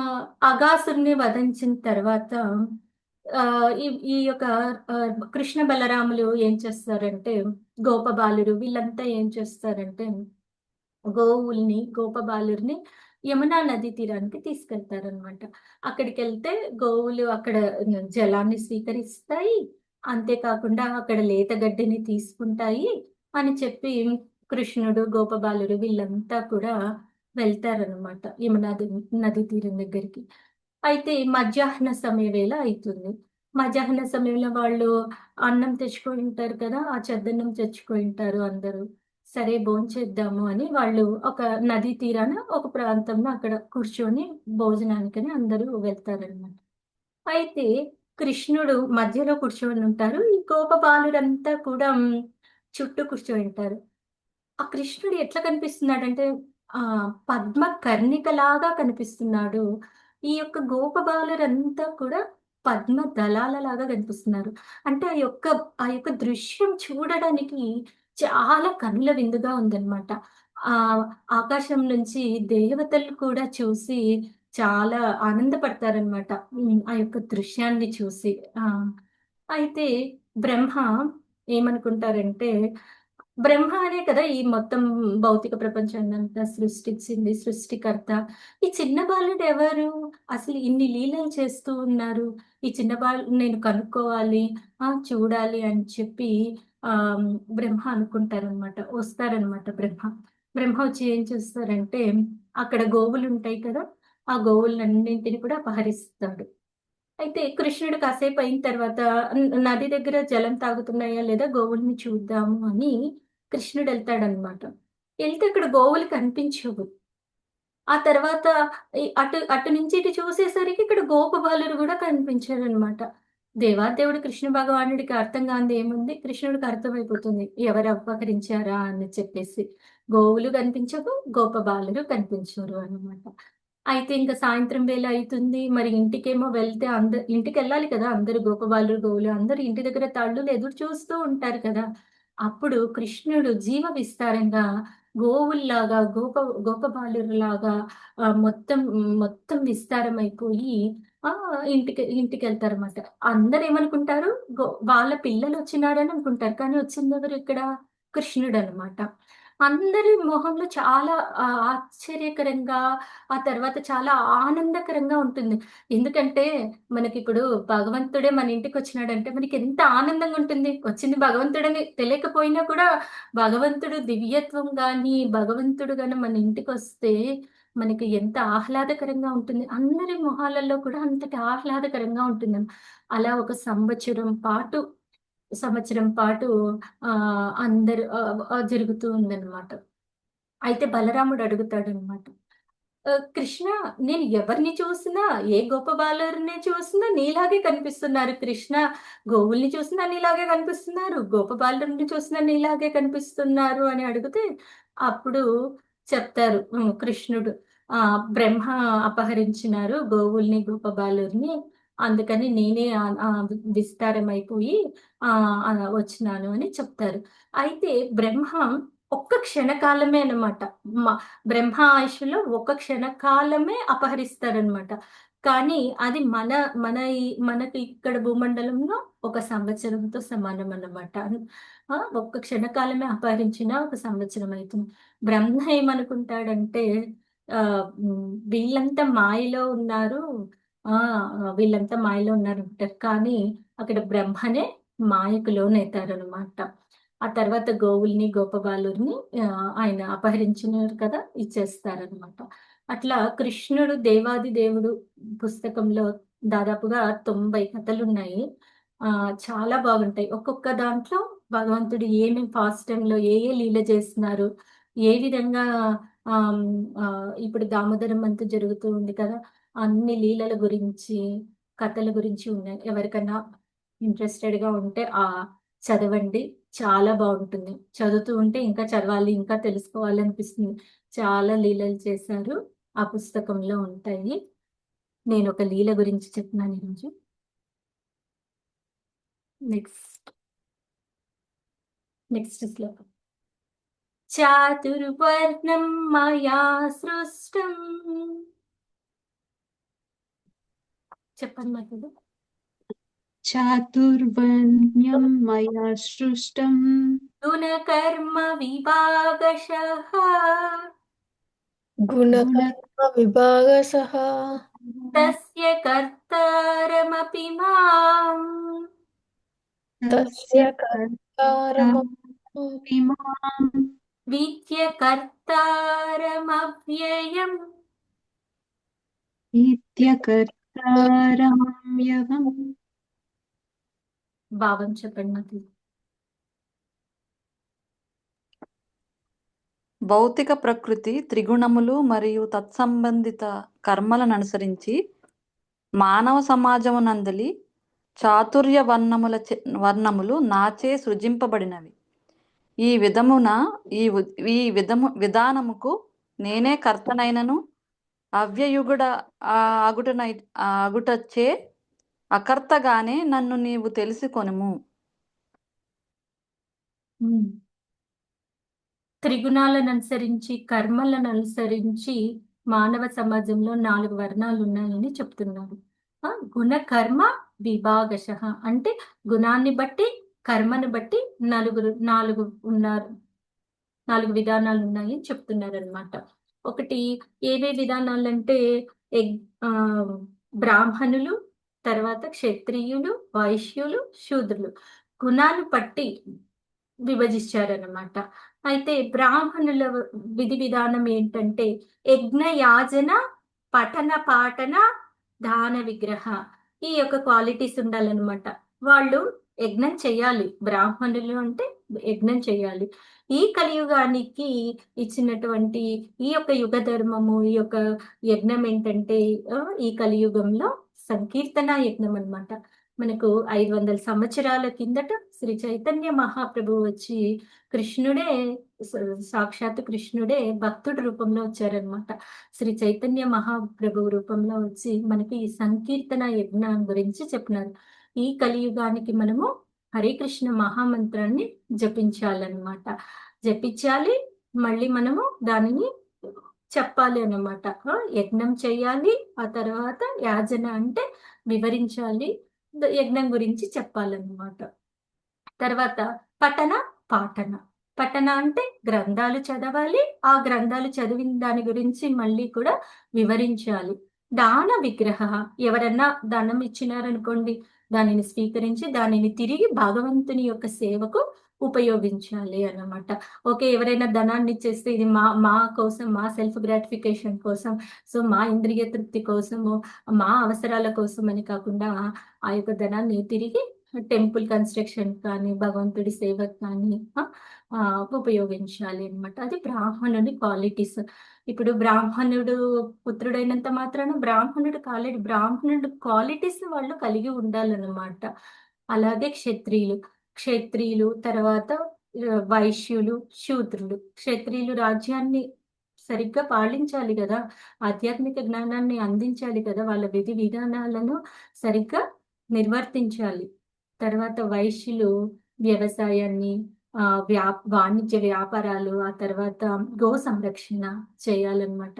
Speaker 1: అగాసురుని వధించిన తర్వాత ఈ ఈ యొక్క కృష్ణ బలరాములు ఏం చేస్తారంటే, గోపబాలురు వీళ్ళంతా ఏం చేస్తారంటే గోవుల్ని గోపబాలుర్ని యమునా నది తీరానికి తీసుకెళ్తారనమాట. అక్కడికి వెళ్తే గోవులు అక్కడ జలాన్ని స్వీకరిస్తాయి, అంతేకాకుండా అక్కడ లేత గడ్డిని తీసుకుంటాయి అని చెప్పి కృష్ణుడు గోపబాలురు వీళ్ళంతా కూడా వెళ్తారనమాట యమునా నది తీరం దగ్గరికి. అయితే మధ్యాహ్న సమయ వేళ అవుతుంది. మధ్యాహ్న సమయంలో వాళ్ళు అన్నం తెచ్చుకొని ఉంటారు కదా, ఆ చద్దన్నం తెచ్చుకొని ఉంటారు అందరూ. సరే భోంచేద్దాము అని వాళ్ళు ఒక నదీ తీరాన ఒక ప్రాంతంలో అక్కడ కూర్చొని భోజనానికని అందరూ వెళ్తారనమాట. అయితే కృష్ణుడు మధ్యలో కూర్చొని ఉంటారు. ఈ గోపబాలురంతా కూడా చుట్టూ కూర్చొని ఉంటారు. ఆ కృష్ణుడు ఎట్లా కనిపిస్తున్నాడంటే పద్మ కర్ణికలాగా కనిపిస్తున్నాడు. ఈ యొక్క గోపబాలురంతా కూడా పద్మ దళాలలాగా కనిపిస్తున్నారు. అంటే ఆ యొక్క దృశ్యం చూడడానికి చాలా కనుల విందుగా ఉందన్నమాట. ఆకాశం నుంచి దేవతలు కూడా చూసి చాలా ఆనందపడతారనమాట. ఆ యొక్క దృశ్యాన్ని చూసి. ఆ! అయితే బ్రహ్మ ఏమనుకుంటారంటే, బ్రహ్మ అనే కదా ఈ మొత్తం భౌతిక ప్రపంచాన్నంతా సృష్టించింది, సృష్టికర్త. ఈ చిన్న బాలుడు ఎవరు? అసలు ఇన్ని లీలలు చేస్తూ ఉన్నారు. ఈ చిన్న నేను కనుక్కోవాలి, చూడాలి అని చెప్పి ఆహ్, బ్రహ్మ అనుకుంటారనమాట. వస్తారనమాట బ్రహ్మ. బ్రహ్మ వచ్చి ఏం చేస్తారంటే, అక్కడ గోవులుంటాయి కదా, ఆ గోవులన్నింటిని కూడా అపహరిస్తాడు. అయితే కృష్ణుడు కాసేపు అయిన తర్వాత నది దగ్గర జలం తాగుతున్నాయా లేదా గోవుల్ని చూద్దాము అని కృష్ణుడు వెళ్తాడనమాట. వెళ్తే అక్కడ గోవులు కనిపించవు. ఆ తర్వాత అటు అటు నుంచి ఇటు చూసేసరికి ఇక్కడ గోపబాలురు కూడా కనిపించారనమాట. దేవాదేవుడు కృష్ణ భగవానుడికి అర్థం కానిది ఏముంది, కృష్ణుడికి అర్థమైపోతుంది ఎవరు అపహరించారా అని చెప్పేసి. గోవులు కనిపించవు, గోపబాలురు కనిపించరు అనమాట. అయితే ఇంక సాయంత్రం వేళ అయితుంది. మరి ఇంటికేమో వెళ్తే ఇంటికెళ్ళాలి కదా! అందరూ గోపబాలురు, గోవులు అందరూ ఇంటి దగ్గర తల్లులు ఎదురు చూస్తూ ఉంటారు కదా! అప్పుడు కృష్ణుడు జీవ విస్తారంగా గోవుల్లాగా, గోపబాలురులాగా మొత్తం విస్తారమైపోయి ఇంటికెళ్తారన్నమాట. అందరేమనుకుంటారు, వాళ్ళ పిల్లలొచ్చినారని అనుకుంటారు. కానీ వచ్చిందెవరు ఇక్కడ? కృష్ణుడనమాట. అందరి మొహంలో చాలా ఆశ్చర్యకరంగా, ఆ తర్వాత చాలా ఆనందకరంగా ఉంటుంది. ఎందుకంటే, మనకిప్పుడు భగవంతుడే మన ఇంటికొచ్చినాడంటే మనకెంత ఆనందంగా ఉంటుంది. వచ్చింది భగవంతుడని తెలియకపోయినా కూడా, భగవంతుడు దివ్యత్వం గాని, భగవంతుడు గాని మన ఇంటికొస్తే మనకి ఎంత ఆహ్లాదకరంగా ఉంటుంది. అందరి మొహాలలో కూడా అంతటి ఆహ్లాదకరంగా ఉంటుందన్ అలా ఒక సంవత్సరం పాటు అందరూ జరుగుతూ ఉందనమాట. అయితే బలరాముడు అడుగుతాడనమాట. కృష్ణ, నేను ఎవరిని చూసినా, ఏ గోపబాలురిని చూసినా నీలాగే కనిపిస్తున్నారు కృష్ణ. గోవుల్ని చూసినా నీలాగే కనిపిస్తున్నారు, గోపబాలురిని చూసినా నీలాగే కనిపిస్తున్నారు అని అడిగితే, అప్పుడు చెప్తారు కృష్ణుడు. బ్రహ్మ అపహరించినారు గోవుల్ని, గోపబాలురిని. అందుకని నేనే విస్తారమైపోయి వచ్చినాను అని చెప్తారు. అయితే బ్రహ్మ ఒక్క క్షణకాలమే అన్నమాట. మ బ్రహ్మ ఆయుష్‌లో ఒక క్షణకాలమే అపహరిస్తారనమాట. కానీ అది మనకి ఇక్కడ భూమండలంలో ఒక సంవత్సరంతో సమానం అన్నమాట. ఒక్క క్షణకాలమే అపహరించిన ఒక సంవత్సరం అయితుంది. బ్రహ్మ ఏమనుకుంటాడంటే వీళ్ళంతా మాయలో ఉన్నారు. వీళ్ళంతా మాయలో ఉన్నారంటారు. కానీ అక్కడ బ్రహ్మనే మాయకు లోనైతారనమాట. ఆ తర్వాత గోవుల్ని, గోపబాలుర్ని ఆయన అపహరించినారు కదా! ఇచ్చేస్తారనమాట. అట్లా కృష్ణుడు దేవాది దేవుడు పుస్తకంలో దాదాపుగా 90 కథలున్నాయి. చాలా బాగుంటాయి. ఒక్కొక్క దాంట్లో భగవంతుడు ఏమేం ఫాస్ట్ టైమ్‌లో ఏ లీల చేస్తున్నారు, ఏ విధంగా ఇప్పుడు దామోదరం మంత్ జరుగుతూ ఉంది కదా! అన్ని లీలల గురించి, కథల గురించి ఉన్నాయి. ఎవరికన్నా ఇంట్రెస్టెడ్‌గా ఉంటే చదవండి. చాలా బాగుంటుంది. చదువుతూ ఉంటే ఇంకా చదవాలి, ఇంకా తెలుసుకోవాలి అనిపిస్తుంది. చాలా లీలలు చేశారు. ఆ పుస్తకంలో ఉంటాయి. నేను ఒక లీల గురించి చెప్తున్నాను ఈరోజు. నెక్స్ట్ నెక్స్ట్ శ్లోకం. చాతుర్వర్ణం మయా సృష్టం. చెప్పండి మాకు.
Speaker 2: చాతుర్వర్ణ్యం మయా సృష్టం
Speaker 1: గుణకర్మ విభాగశః
Speaker 3: గుణకర్మ విభాగశః
Speaker 1: తస్య కర్తారమపి మాం
Speaker 3: తస్య కర్తారమపి
Speaker 2: మాం
Speaker 1: విద్య కర్తారమవ్యయం.
Speaker 2: నిత్యకర్తారమవ్యయం.
Speaker 1: భావం చెప్పండి మాకు.
Speaker 4: భౌతిక ప్రకృతి త్రిగుణములు మరియు తత్సంబంధిత కర్మలను అనుసరించి మానవ సమాజమునందలి చాతుర్య వర్ణములు నాచే సృజింపబడినవి. ఈ విధమున ఈ విధానముకు నేనే కర్తనైనను అవ్యయుగుడ అగుటచే అకర్తగానే నన్ను నీవు తెలుసుకొనుము.
Speaker 1: త్రిగుణాలను అనుసరించి, కర్మలను అనుసరించి మానవ సమాజంలో 4 వర్ణాలు ఉన్నాయని చెప్తున్నారు. గుణ కర్మ విభాగశః అంటే గుణాన్ని బట్టి, కర్మను బట్టి 4 ఉన్నారు. 4 విధానాలు ఉన్నాయని చెప్తున్నారు అనమాట. ఒకటి ఏవే విధానాలంటే బ్రాహ్మణులు, తర్వాత క్షత్రియులు, వైశ్యులు, శూద్రులు గుణాలు పట్టి విభజించారనమాట. అయితే బ్రాహ్మణుల విధి విధానం ఏంటంటే యజ్ఞ యాజన పఠన పాఠన దాన విగ్రహ, ఈ యొక్క క్వాలిటీస్ ఉండాలన్నమాట. వాళ్ళు యజ్ఞం చేయాలి. బ్రాహ్మణులు అంటే యజ్ఞం చేయాలి. ఈ కలియుగానికి ఇచ్చినటువంటి ఈ యొక్క యుగ ధర్మము, ఈ యొక్క యజ్ఞం ఏంటంటే ఈ కలియుగంలో సంకీర్తన యజ్ఞం అన్నమాట. మనకు 500 సంవత్సరాల కిందట శ్రీ చైతన్య మహాప్రభు వచ్చి కృష్ణుడే, సాక్షాత్ కృష్ణుడే భక్తుడి రూపంలో వచ్చారనమాట. శ్రీ చైతన్య మహాప్రభు రూపంలో వచ్చి మనకి ఈ సంకీర్తన యజ్ఞం గురించి చెప్పినారు. ఈ కలియుగానికి మనము హరే కృష్ణ మహామంత్రాన్ని జపించాలన్నమాట. జపించాలి, మళ్ళీ మనము దానిని చెప్పాలి అన్నమాట. యజ్ఞం చేయాలి, ఆ తర్వాత యాజన అంటే వివరించాలి, యజ్ఞం గురించి చెప్పాలన్నమాట. తర్వాత పఠన పాఠన. పఠన అంటే గ్రంథాలు చదవాలి, ఆ గ్రంథాలు చదివిన దాని గురించి మళ్ళీ కూడా వివరించాలి. దాన విగ్రహ, ఎవరన్నా దానం ఇచ్చినారనుకోండి, దానిని స్వీకరించి దానిని తిరిగి భగవంతుని యొక్క సేవకు ఉపయోగించాలి అన్నమాట. ఓకే, ఎవరైనా ధనాన్ని ఇచ్చేస్తే ఇది మా కోసం, మా సెల్ఫ్ గ్రాటిఫికేషన్ కోసం, సో మా ఇంద్రియ తృప్తి కోసము, మా అవసరాల కోసం అని కాకుండా ఆ యొక్క ధనాన్ని తిరిగి టెంపుల్ కన్స్ట్రక్షన్ కానీ, భగవంతుడి సేవకు కానీ ఉపయోగించాలి అన్నమాట. అది బ్రాహ్మణుడి క్వాలిటీస్. ఇప్పుడు బ్రాహ్మణుడు పుత్రుడైనంత మాత్రాన బ్రాహ్మణుడు కాలేడు. బ్రాహ్మణుడు క్వాలిటీస్ వాళ్ళు కలిగి ఉండాలన్నమాట. అలాగే క్షత్రియులు తర్వాత వైశ్యులు, శూద్రులు. క్షత్రియులు రాజ్యాన్ని సరిగ్గా పాలించాలి కదా, ఆధ్యాత్మిక జ్ఞానాన్ని అందించాలి కదా, వాళ్ళ విధి విధానాలను సరిగ్గా నిర్వర్తించాలి. తర్వాత వైశ్యులు వ్యవసాయాన్ని, వాణిజ్య వ్యాపారాలు, ఆ తర్వాత గో సంరక్షణ చేయాలన్నమాట.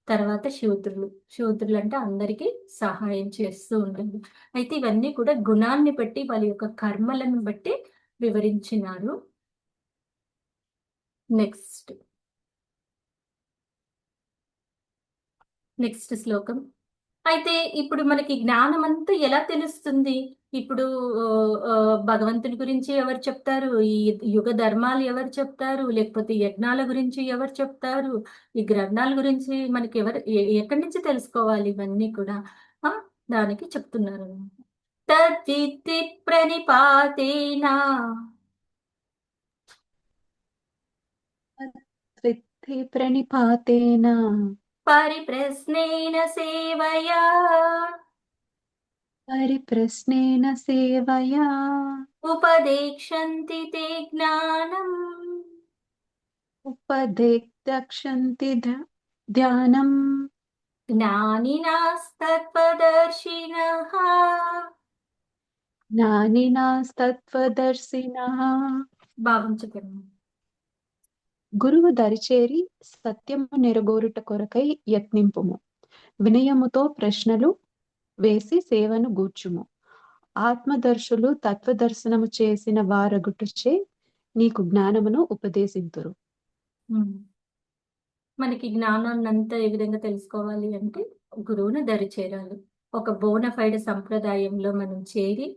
Speaker 1: తర్వాత శూద్రులు అంటే అందరికీ సహాయం చేస్తూ ఉండాలి. అయితే ఇవన్నీ కూడా గుణాన్ని బట్టి, వాళ్ళ యొక్క కర్మలను బట్టి వివరించినారు. నెక్స్ట్ శ్లోకం. అయితే ఇప్పుడు మనకి జ్ఞానం అంతా ఎలా తెలుస్తుంది? ఇప్పుడు భగవంతుడి గురించి ఎవరు చెప్తారు? ఈ యుగ ధర్మాలు ఎవరు చెప్తారు? లేకపోతే యజ్ఞాల గురించి ఎవరు చెప్తారు? ఈ గ్రంథాల గురించి మనకి ఎక్కడి నుంచి తెలుసుకోవాలి? ఇవన్నీ కూడా దానికి చెప్తున్నారు. తద్విత్తి ప్రణిపాతేనా
Speaker 2: ప్రణిపాతేన
Speaker 1: పరిప్రశ్నేన సేవయా ఉపదేక్షంతి తే జ్ఞానం
Speaker 2: ఉపదేక్తక్షంతి ధ్యానం
Speaker 1: జ్ఞానినాస్తత్వదర్శినః.
Speaker 2: జ్ఞానినాస్తత్వదర్శినః.
Speaker 1: భావం చెప్పండి.
Speaker 2: గురువు దరిచేరి సత్యము నెరగోరుట కొరకై యత్నింపుము. వినయముతో ప్రశ్నలు వేసి సేవను గూర్చుము. ఆత్మదర్శులు తత్వదర్శనము చేసిన వారగుటచే నీకు జ్ఞానమును ఉపదేశింతురు.
Speaker 1: మనకి జ్ఞానాన్ని అంతా ఏ విధంగా తెలుసుకోవాలి అంటే గురువును దరి చేరాలి. ఒక బోనఫైడ్ సంప్రదాయంలో మనం చేరి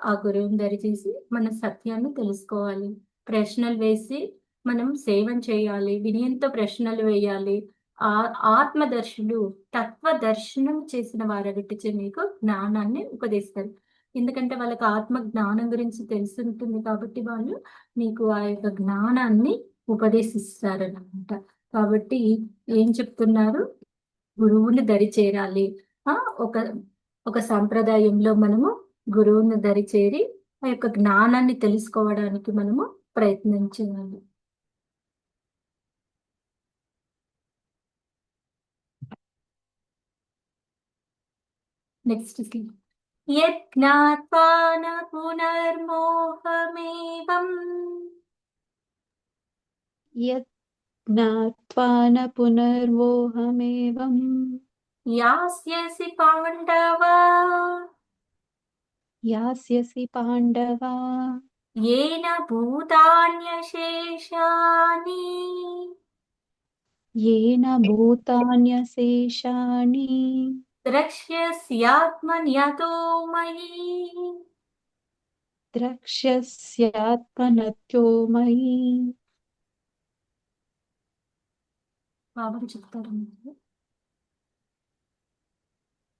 Speaker 1: ఆ గురువుని దరి చేసి మన సత్యాన్ని తెలుసుకోవాలి. ప్రశ్నలు వేసి మనం సేవం చేయాలి. వినయంతో ప్రశ్నలు వేయాలి. ఆత్మదర్శులు తత్వదర్శనం చేసిన వారగట్టించే మీకు జ్ఞానాన్ని ఉపదేస్తారు. ఎందుకంటే వాళ్ళకి ఆత్మ జ్ఞానం గురించి తెలుసుంటుంది కాబట్టి వాళ్ళు మీకు ఆ యొక్క జ్ఞానాన్ని ఉపదేశిస్తారన్నమాట. కాబట్టి ఏం చెప్తున్నారు? గురువుని దరి చేరాలి. ఒక ఒక సంప్రదాయంలో మనము గురువుని దరి చేరి ఆ యొక్క జ్ఞానాన్ని తెలుసుకోవడానికి మనము ప్రయత్నం చేయాలి. నెక్స్ట్ యజ్ఞాత్వా న పునర్మోహమేవం
Speaker 2: యజ్ఞాత్వా న పునర్మోహమేవం
Speaker 1: యాస్యసి పాండవ
Speaker 2: యాస్యసి పాండవ
Speaker 1: येन భూతాన్యశేషాని
Speaker 2: येन భూతాన్యశేషాని
Speaker 1: ద్రక్ష్యస్యాత్మన్యతో మయి.
Speaker 2: ద్రక్ష్యస్యాత్మనత్యో మయి.
Speaker 1: బాబు చెప్తారు.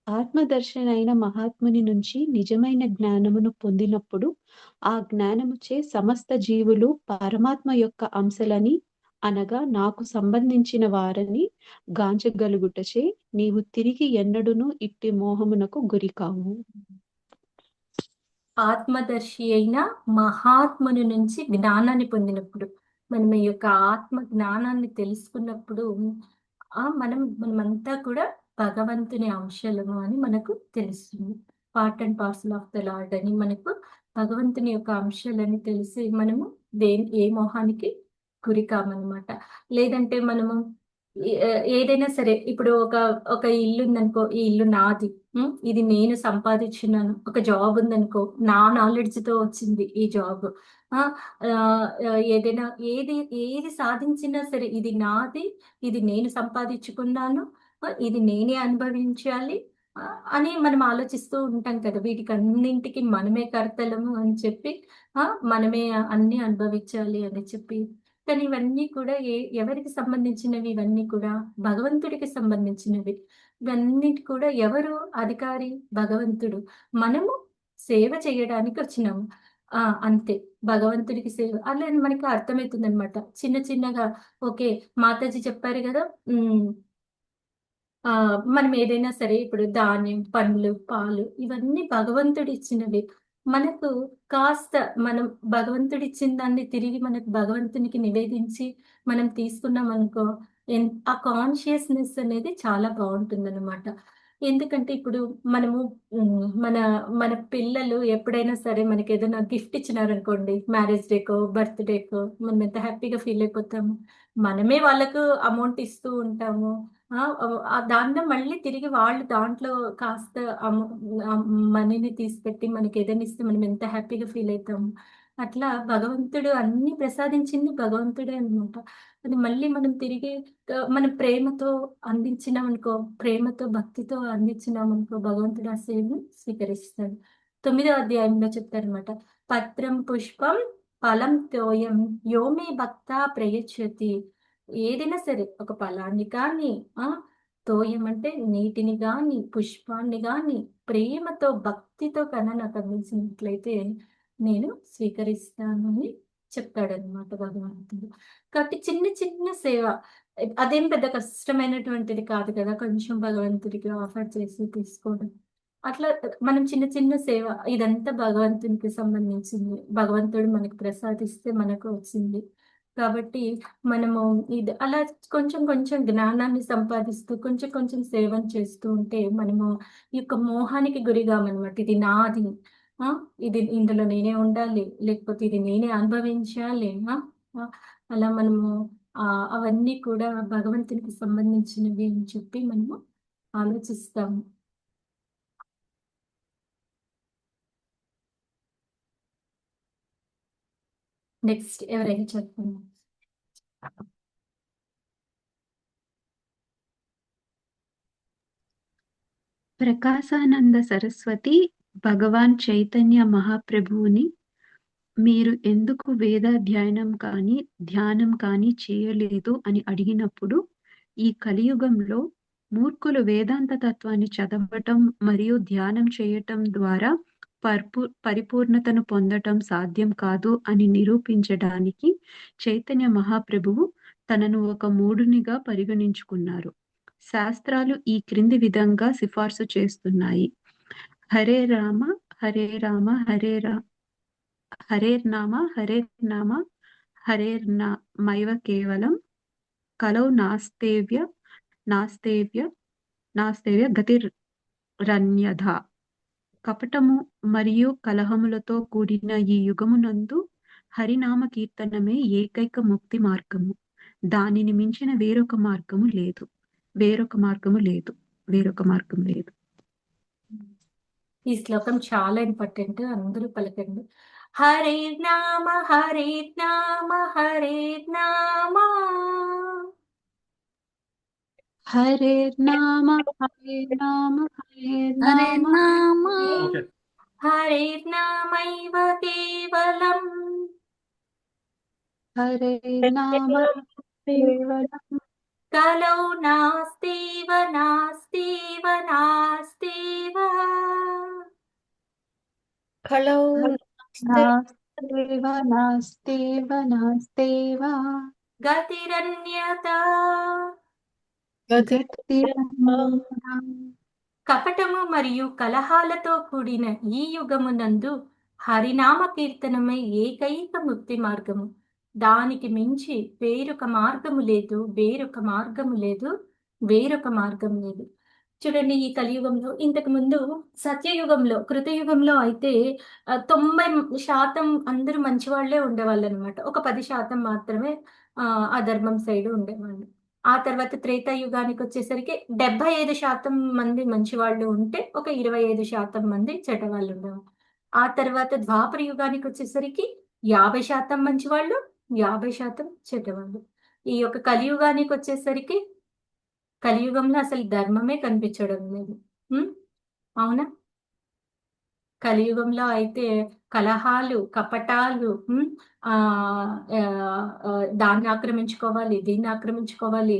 Speaker 2: ఆత్మదర్శనైన మహాత్ముని నుంచి నిజమైన జ్ఞానమును పొందినప్పుడు ఆ జ్ఞానముచే సమస్త జీవులు పరమాత్మ యొక్క అంశలని అనగా నాకు సంబంధించిన వారని గాంచగలుగుటచే నీవు తిరిగి ఎన్నడును ఇట్టి మోహమునకు గురికావు.
Speaker 1: ఆత్మదర్శి అయిన మహాత్ముని నుంచి జ్ఞానాన్ని పొందినప్పుడు మనం ఈ యొక్క ఆత్మ జ్ఞానాన్ని తెలుసుకున్నప్పుడు మనమంతా కూడా భగవంతుని అంశాలము అని మనకు తెలుస్తుంది. Part and parcel of the lord అని మనకు భగవంతుని యొక్క అంశాలని తెలిసి మనము ఏ మోహానికి గురి కామన్నమాట. లేదంటే మనము ఏదైనా సరే ఇప్పుడు ఒక ఇల్లు ఉందనుకో, ఈ ఇల్లు నాది, ఇది నేను సంపాదించున్నాను. ఒక జాబ్ ఉందనుకో, నా నాలెడ్జ్ తో వచ్చింది ఈ జాబ్. ఏదైనా ఏది సాధించినా సరే ఇది నాది, ఇది నేను సంపాదించుకున్నాను, ఇది నేనే అనుభవించాలి అని మనం ఆలోచిస్తూ ఉంటాం కదా. వీటికి అన్నింటికి మనమే కర్తలము అని చెప్పి మనమే అన్ని అనుభవించాలి అని చెప్పి. కానీ ఇవన్నీ కూడా ఎవరికి సంబంధించినవి? ఇవన్నీ కూడా భగవంతుడికి సంబంధించినవి. ఇవన్నిటి కూడా ఎవరు అధికారి? భగవంతుడు. మనము సేవ చేయడానికి వచ్చినాము. అంతే. భగవంతుడికి సేవ అలా మనకి అర్థమవుతుంది అనమాట. చిన్న చిన్నగా ఓకే, మాతాజీ చెప్పారు కదా. మనం ఏదైనా సరే ఇప్పుడు ధాన్యం, పండ్లు, పాలు ఇవన్నీ భగవంతుడు ఇచ్చినవి. మనకు కాస్త మనం భగవంతుడు ఇచ్చిన దాన్ని తిరిగి మనకు భగవంతునికి నివేదించి మనం తీసుకున్నాం అనుకో, ఆ కాన్షియస్నెస్ అనేది చాలా బాగుంటుందన్నమాట. ఎందుకంటే ఇప్పుడు మనము మన మన పిల్లలు ఎప్పుడైనా సరే మనకి ఏదైనా గిఫ్ట్ ఇచ్చినారనుకోండి, మ్యారేజ్ డేకో, బర్త్డేకో, మనం ఎంత హ్యాపీగా ఫీల్ అయిపోతాము. మనమే వాళ్ళకు అమౌంట్ ఇస్తూ ఉంటాము. దాంట్లో మళ్ళీ తిరిగి వాళ్ళు దాంట్లో కాస్త మనీని తీసిపెట్టి మనకి ఏదైనా ఇస్తే మనం ఎంత హ్యాపీగా ఫీల్ అవుతాము. అట్లా భగవంతుడు అన్ని ప్రసాదించింది భగవంతుడే అనమాట. అది మళ్ళీ మనం తిరిగి మన ప్రేమతో అందించినామనుకో, ప్రేమతో భక్తితో అందించినామనుకో, భగవంతుడు ఆ సేవను స్వీకరిస్తాడు. 9వ అధ్యాయంలో చెప్తారనమాట. పత్రం పుష్పం ఫలం తోయం యోమే భక్త ప్రయచ్చతి. ఏదైనా సరే ఒక ఫలాన్ని కానీ తోయం అంటే నీటిని గాని, పుష్పాన్ని గాని ప్రేమతో భక్తితో కన్నా నాకు అందించినట్లయితే నేను స్వీకరిస్తాను అని చెప్తాడనమాట భగవంతుడు. కాబట్టి చిన్న చిన్న సేవ, అదేం పెద్ద కష్టమైనటువంటిది కాదు కదా. కొంచెం భగవంతుడికి ఆఫర్ చేసి తీసుకోవడం, అట్లా మనం చిన్న చిన్న సేవ ఇదంతా భగవంతునికి సంబంధించింది. భగవంతుడు మనకు ప్రసాదిస్తే మనకు వచ్చింది. కాబట్టి మనము ఇది అలా కొంచెం కొంచెం జ్ఞానాన్ని సంపాదిస్తూ కొంచెం కొంచెం సేవను చేస్తూ ఉంటే మనము ఈ యొక్క మోహానికి గురిగామనమాట. ఇది నాది. ఆ! ఇది ఇందులో నేనే ఉండాలి. లేకపోతే ఇది నేనే అనుభవించాలి. ఆ! అలా మనము అవన్నీ కూడా భగవంతునికి సంబంధించినవి అని చెప్పి మనము ఆలోచిస్తాము. నెక్స్ట్ ఎవరైనా చెప్పండి.
Speaker 2: ప్రకాశానంద సరస్వతి భగవాన్ చైతన్య మహాప్రభువుని మీరు ఎందుకు వేదాధ్యయనం కానీ ధ్యానం కానీ చేయలేదు అని అడిగినప్పుడు, ఈ కలియుగంలో మూర్ఖులు వేదాంత తత్వాన్ని చదవటం మరియు ధ్యానం చేయటం ద్వారా పరిపూర్ణతను పొందటం సాధ్యం కాదు అని నిరూపించడానికి చైతన్య మహాప్రభువు తనను ఒక మూఢునిగా పరిగణించుకున్నారు. శాస్త్రాలు ఈ క్రింది విధంగా సిఫార్సు చేస్తున్నాయి: హరే రామ హరే రామ హరేర్నామ హరేర్నామైవ కేవలం కలౌ నాస్తేవ్య గతిరన్యథ. కపటము మరియు కలహములతో కూడిన ఈ యుగమునందు హరినామ కీర్తనమే ఏకైక ముక్తి మార్గము. దానిని మించిన వేరొక మార్గము లేదు.
Speaker 1: ఈ శ్లోకం చాలా ఇంపార్టెంట్. అందరూ పలకండి. హరే నామ హరే నామ హరే నామ
Speaker 2: హరేర్నామ హరేర్నామ
Speaker 4: హరే నామ
Speaker 1: హరే నామైవ కేవలం
Speaker 2: హరేర్నామ కేవలం
Speaker 1: కలౌ నాస్తేవ నాస్తేవ నాస్తేవ
Speaker 3: కళౌ
Speaker 2: నాస్తేవ
Speaker 1: గతిరన్యత.
Speaker 2: గతిరన్యథ.
Speaker 1: కపటము మరియు కలహాలతో కూడిన ఈ యుగమునందు హరినామ కీర్తనమై ఏకైక ముక్తి మార్గము. దానికి మించి వేరొక మార్గము లేదు, వేరొక మార్గము లేదు, వేరొక మార్గం లేదు. చూడండి, ఈ కలియుగంలో ఇంతకు ముందు సత్యయుగంలో కృతయుగంలో అయితే 90% అందరూ మంచి వాళ్ళే ఉండేవాళ్ళు అనమాట. ఒక 10% మాత్రమే అధర్మం సైడ్ ఉండేవాళ్ళు. ఆ తర్వాత త్రేతాయుగానికి వచ్చేసరికి 75% మంది మంచి వాళ్ళు ఉంటే ఒక 25% మంది చెడ్డవాళ్ళు ఉండేవాళ్ళు. ఆ తర్వాత ద్వాపర యుగానికి వచ్చేసరికి 50% మంచి వాళ్ళు, 50% చెడ్డవాళ్ళు. ఈ యొక్క కలియుగానికి వచ్చేసరికి కలియుగంలో అసలు ధర్మమే కనిపించడం లేదు. అవునా? కలియుగంలో అయితే కలహాలు, కపటాలు, దాన్ని ఆక్రమించుకోవాలి, దీన్ని ఆక్రమించుకోవాలి,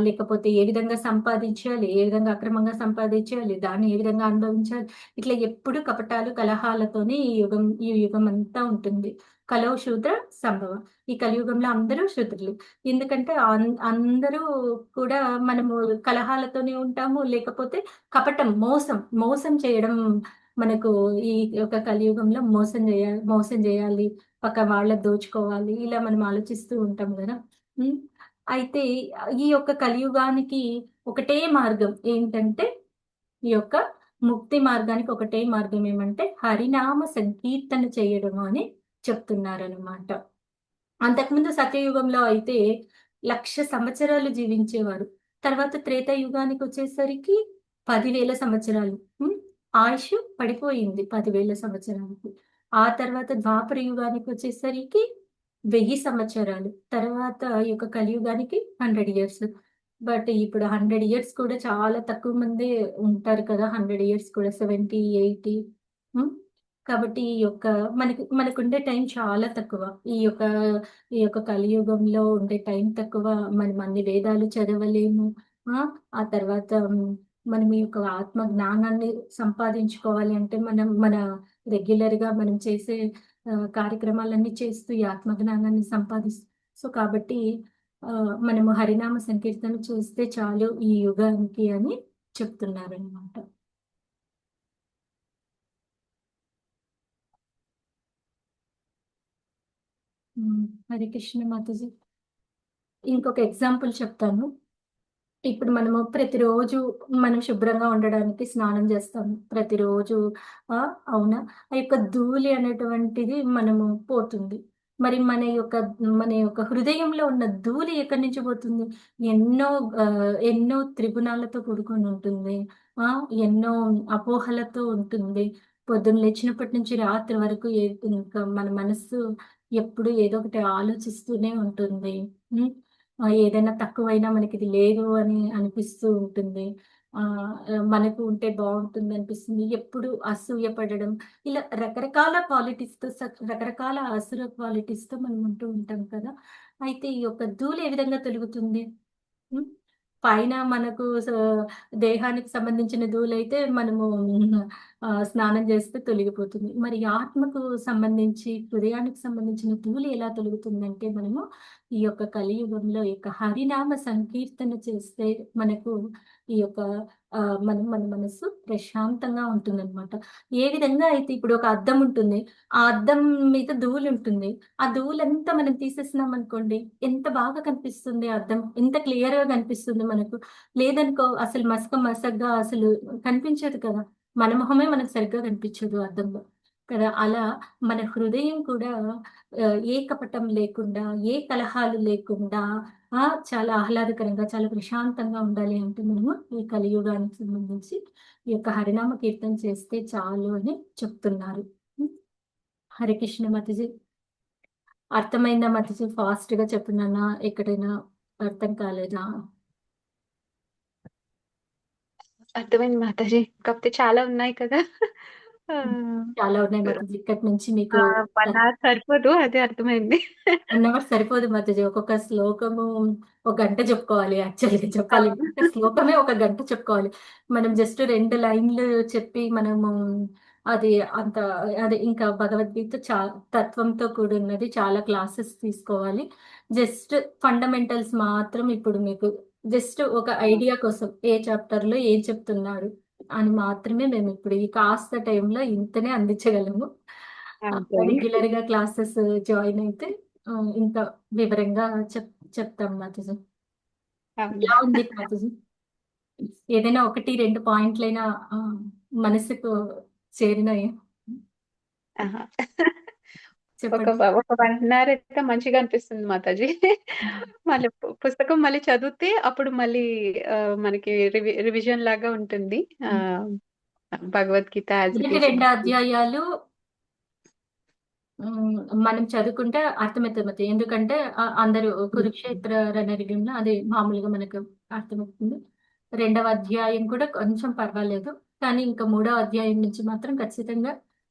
Speaker 1: లేకపోతే ఏ విధంగా సంపాదించాలి, ఏ విధంగా అక్రమంగా సంపాదించాలి, దాన్ని ఏ విధంగా అనుభవించాలి, ఇట్లా ఎప్పుడు కపటాలు, కలహాలతోనే ఈ యుగం అంతా ఉంటుంది. కలవు శూద్ర సంభవం. ఈ కలియుగంలో అందరూ శూద్రులు. ఎందుకంటే అందరూ కూడా మనము కలహాలతోనే ఉంటాము, లేకపోతే కపటం, మోసం చేయడం. మనకు ఈ యొక్క కలియుగంలో మోసం చేయాలి, పక్క వాళ్ళకి దోచుకోవాలి, ఇలా మనం ఆలోచిస్తూ ఉంటాం కదా. అయితే ఈ యొక్క కలియుగానికి ఒకటే మార్గం ఏంటంటే, ఈ యొక్క ముక్తి మార్గానికి ఒకటే మార్గం ఏమంటే హరినామ సంకీర్తన చేయడము అని చెప్తున్నారనమాట. అంతకుముందు సత్యయుగంలో అయితే 1,00,000 సంవత్సరాలు జీవించేవారు. తర్వాత త్రేతాయుగానికి వచ్చేసరికి 10,000 సంవత్సరాలు. ఆయుష్ పడిపోయింది 10,000 సంవత్సరాలకి. ఆ తర్వాత ద్వాపర యుగానికి వచ్చేసరికి 1000 సంవత్సరాలు. తర్వాత ఈ యొక్క కలియుగానికి 100 ఇయర్స్. బట్ ఇప్పుడు 100 ఇయర్స్ కూడా చాలా తక్కువ మందే ఉంటారు కదా. 100 ఇయర్స్ కూడా 70, 80. కాబట్టి ఈ యొక్క మనకుండే టైం చాలా తక్కువ. ఈ యొక్క కలియుగంలో ఉండే టైం తక్కువ. మనం అన్ని వేదాలు చదవలేము. ఆ తర్వాత మనం ఈ యొక్క ఆత్మ జ్ఞానాన్ని సంపాదించుకోవాలి అంటే మన రెగ్యులర్గా మనం చేసే కార్యక్రమాలన్నీ చేస్తూ ఈ ఆత్మ జ్ఞానాన్ని సో కాబట్టి మనము హరినామ సంకీర్తన చేస్తే చాలు ఈ యుగానికి అని చెప్తున్నారనమాట. హరే కృష్ణ మాతాజీ. ఇంకొక ఎగ్జాంపుల్ చెప్తాను. ఇప్పుడు మనము ప్రతిరోజు మనం శుభ్రంగా ఉండడానికి స్నానం చేస్తాము ప్రతిరోజు. అవునా? ఆ యొక్క ధూళి అనేటువంటిది మనము పోతుంది. మరి మన యొక్క హృదయంలో ఉన్న ధూళి ఎక్కడి నుంచి పోతుంది? ఎన్నో ఎన్నో త్రిగుణాలతో కూడుకొని ఉంటుంది. ఆ ఎన్నో అపోహలతో ఉంటుంది. పొద్దున్న లేచినప్పటి నుంచి రాత్రి వరకు ఇంకా మన మనస్సు ఎప్పుడు ఏదో ఒకటి ఆలోచిస్తూనే ఉంటుంది. ఉం? ఏదైనా తక్కువైనా మనకిది లేదు అని అనిపిస్తూ ఉంటుంది. మనకు ఉంటే బావుంటుంది అనిపిస్తుంది. ఎప్పుడు అసూయ పడడం, ఇలా రకరకాల క్వాలిటీస్‌తో రకరకాల అసుర క్వాలిటీస్‌తో మనం ఉంటూ ఉంటాం కదా! అయితే ఈ యొక్క ధూళి ఏ విధంగా తొలగుతుంది? హ్మ్. పైన మనకు దేహానికి సంబంధించిన ధూళైతే మనము స్నానం చేస్తే తొలగిపోతుంది. మరి ఆత్మకు సంబంధించి, హృదయానికి సంబంధించిన ధూళి ఎలా తొలగుతుందంటే మనము ఈ యొక్క కలియుగంలో ఈ యొక్క హరినామ సంకీర్తన చేస్తే మనకు ఈ యొక్క మన మనసు ప్రశాంతంగా ఉంటుందనమాట. ఏ విధంగా అయితే ఇప్పుడు ఒక అద్దం ఉంటుంది. ఆ అద్దం మీద ధూళుంటుంది. ఆ ధూళంతా మనం తీసేసినామనుకోండి, ఎంత బాగా కనిపిస్తుంది ఆ అద్దం. ఎంత క్లియర్‌గా కనిపిస్తుంది మనకు. లేదనుకో అసలు మసకగా అసలు కనిపించదు కదా! మన మొహమే మనకు సరిగ్గా కనిపించదు అద్దంలో. కదా! అలా మన హృదయం కూడా ఏ కపటం లేకుండా, ఏ కలహాలు లేకుండా చాలా ఆహ్లాదకరంగా, చాలా ప్రశాంతంగా ఉండాలి అంటే మనము ఈ కలియుగానికి సంబంధించి ఈ యొక్క హరినామ కీర్తన చేస్తే చాలు అని చెప్తున్నారు. హ్మ్. హరే కృష్ణ మాతాజీ. అర్థమైందా మాతాజీ? ఫాస్ట్‌గా చెప్తున్నానా? ఎక్కడైనా అర్థం కాలేదా?
Speaker 2: అర్థమైంది మాతాజీ. కాకపోతే చాలా ఉన్నాయి కదా!
Speaker 1: చాలా ఉన్నాయి మాతాజీ. ఇక్కడి నుంచి మీకు
Speaker 2: 1 అవర్ సరిపోదు. అదే అర్థమైంది.
Speaker 1: 1 అవర్ సరిపోదు మాతాజీ. ఒక్కొక్క శ్లోకము ఒక గంట చెప్పుకోవాలి యాక్చువల్‌గా చెప్పాలంటే.
Speaker 2: అవును.
Speaker 1: ఒక శ్లోకమే ఒక గంట చెప్పుకోవాలి. మనం జస్ట్ 2 లైన్‌లు చెప్పి మనము అది అంత అదే ఇంకా భగవద్గీత తత్వంతో కూడున్నది. చాలా క్లాసెస్ తీసుకోవాలి. జస్ట్ ఫండమెంటల్స్ మాత్రం ఇప్పుడు మీకు జస్ట్ ఒక ఐడియా కోసం ఏ చాప్టర్‌లో ఏం చెప్తున్నాడు అని మాత్రమే మేమిప్పుడు ఈ కాస్త టైంలో ఇంతనే అందించగలము.
Speaker 2: అంతే.
Speaker 1: రెగ్యులర్‌గా క్లాసెస్ జాయిన్ అయితే ఇంకా వివరంగా చెప్తాం మాతాజీ.
Speaker 2: అవును.
Speaker 1: ఎలా ఉంది మాతాజీ? ఏదైనా 1, 2 పాయింట్లైనా మనసుకు చేరినాయా?
Speaker 2: ఆహా! ఒక
Speaker 1: చెప్పండి.
Speaker 2: ఒక 1 అవర్ అయితే మంచిగా అనిపిస్తుంది మాతాజీ. మళ్ళీ పుస్తకం మళ్ళీ చదివితే అప్పుడు మళ్ళీ మనకి రివిజన్ లాగా ఉంటుంది. భగవద్గీత యాజ్ ఇట్
Speaker 1: మొదటి
Speaker 2: ఈజ్.
Speaker 1: 2 అధ్యాయాలు మనం చదువుకుంటే అర్థమైతది. ఎందుకంటే అందరూ కురుక్షేత్ర రణరంగంలో అది మామూలుగా మనకు అర్థమవుతుంది. రెండవ అధ్యాయం కూడా కొంచెం పర్వాలేదు. కానీ ఇంకా మూడో అధ్యాయం నుంచి మాత్రం ఖచ్చితంగా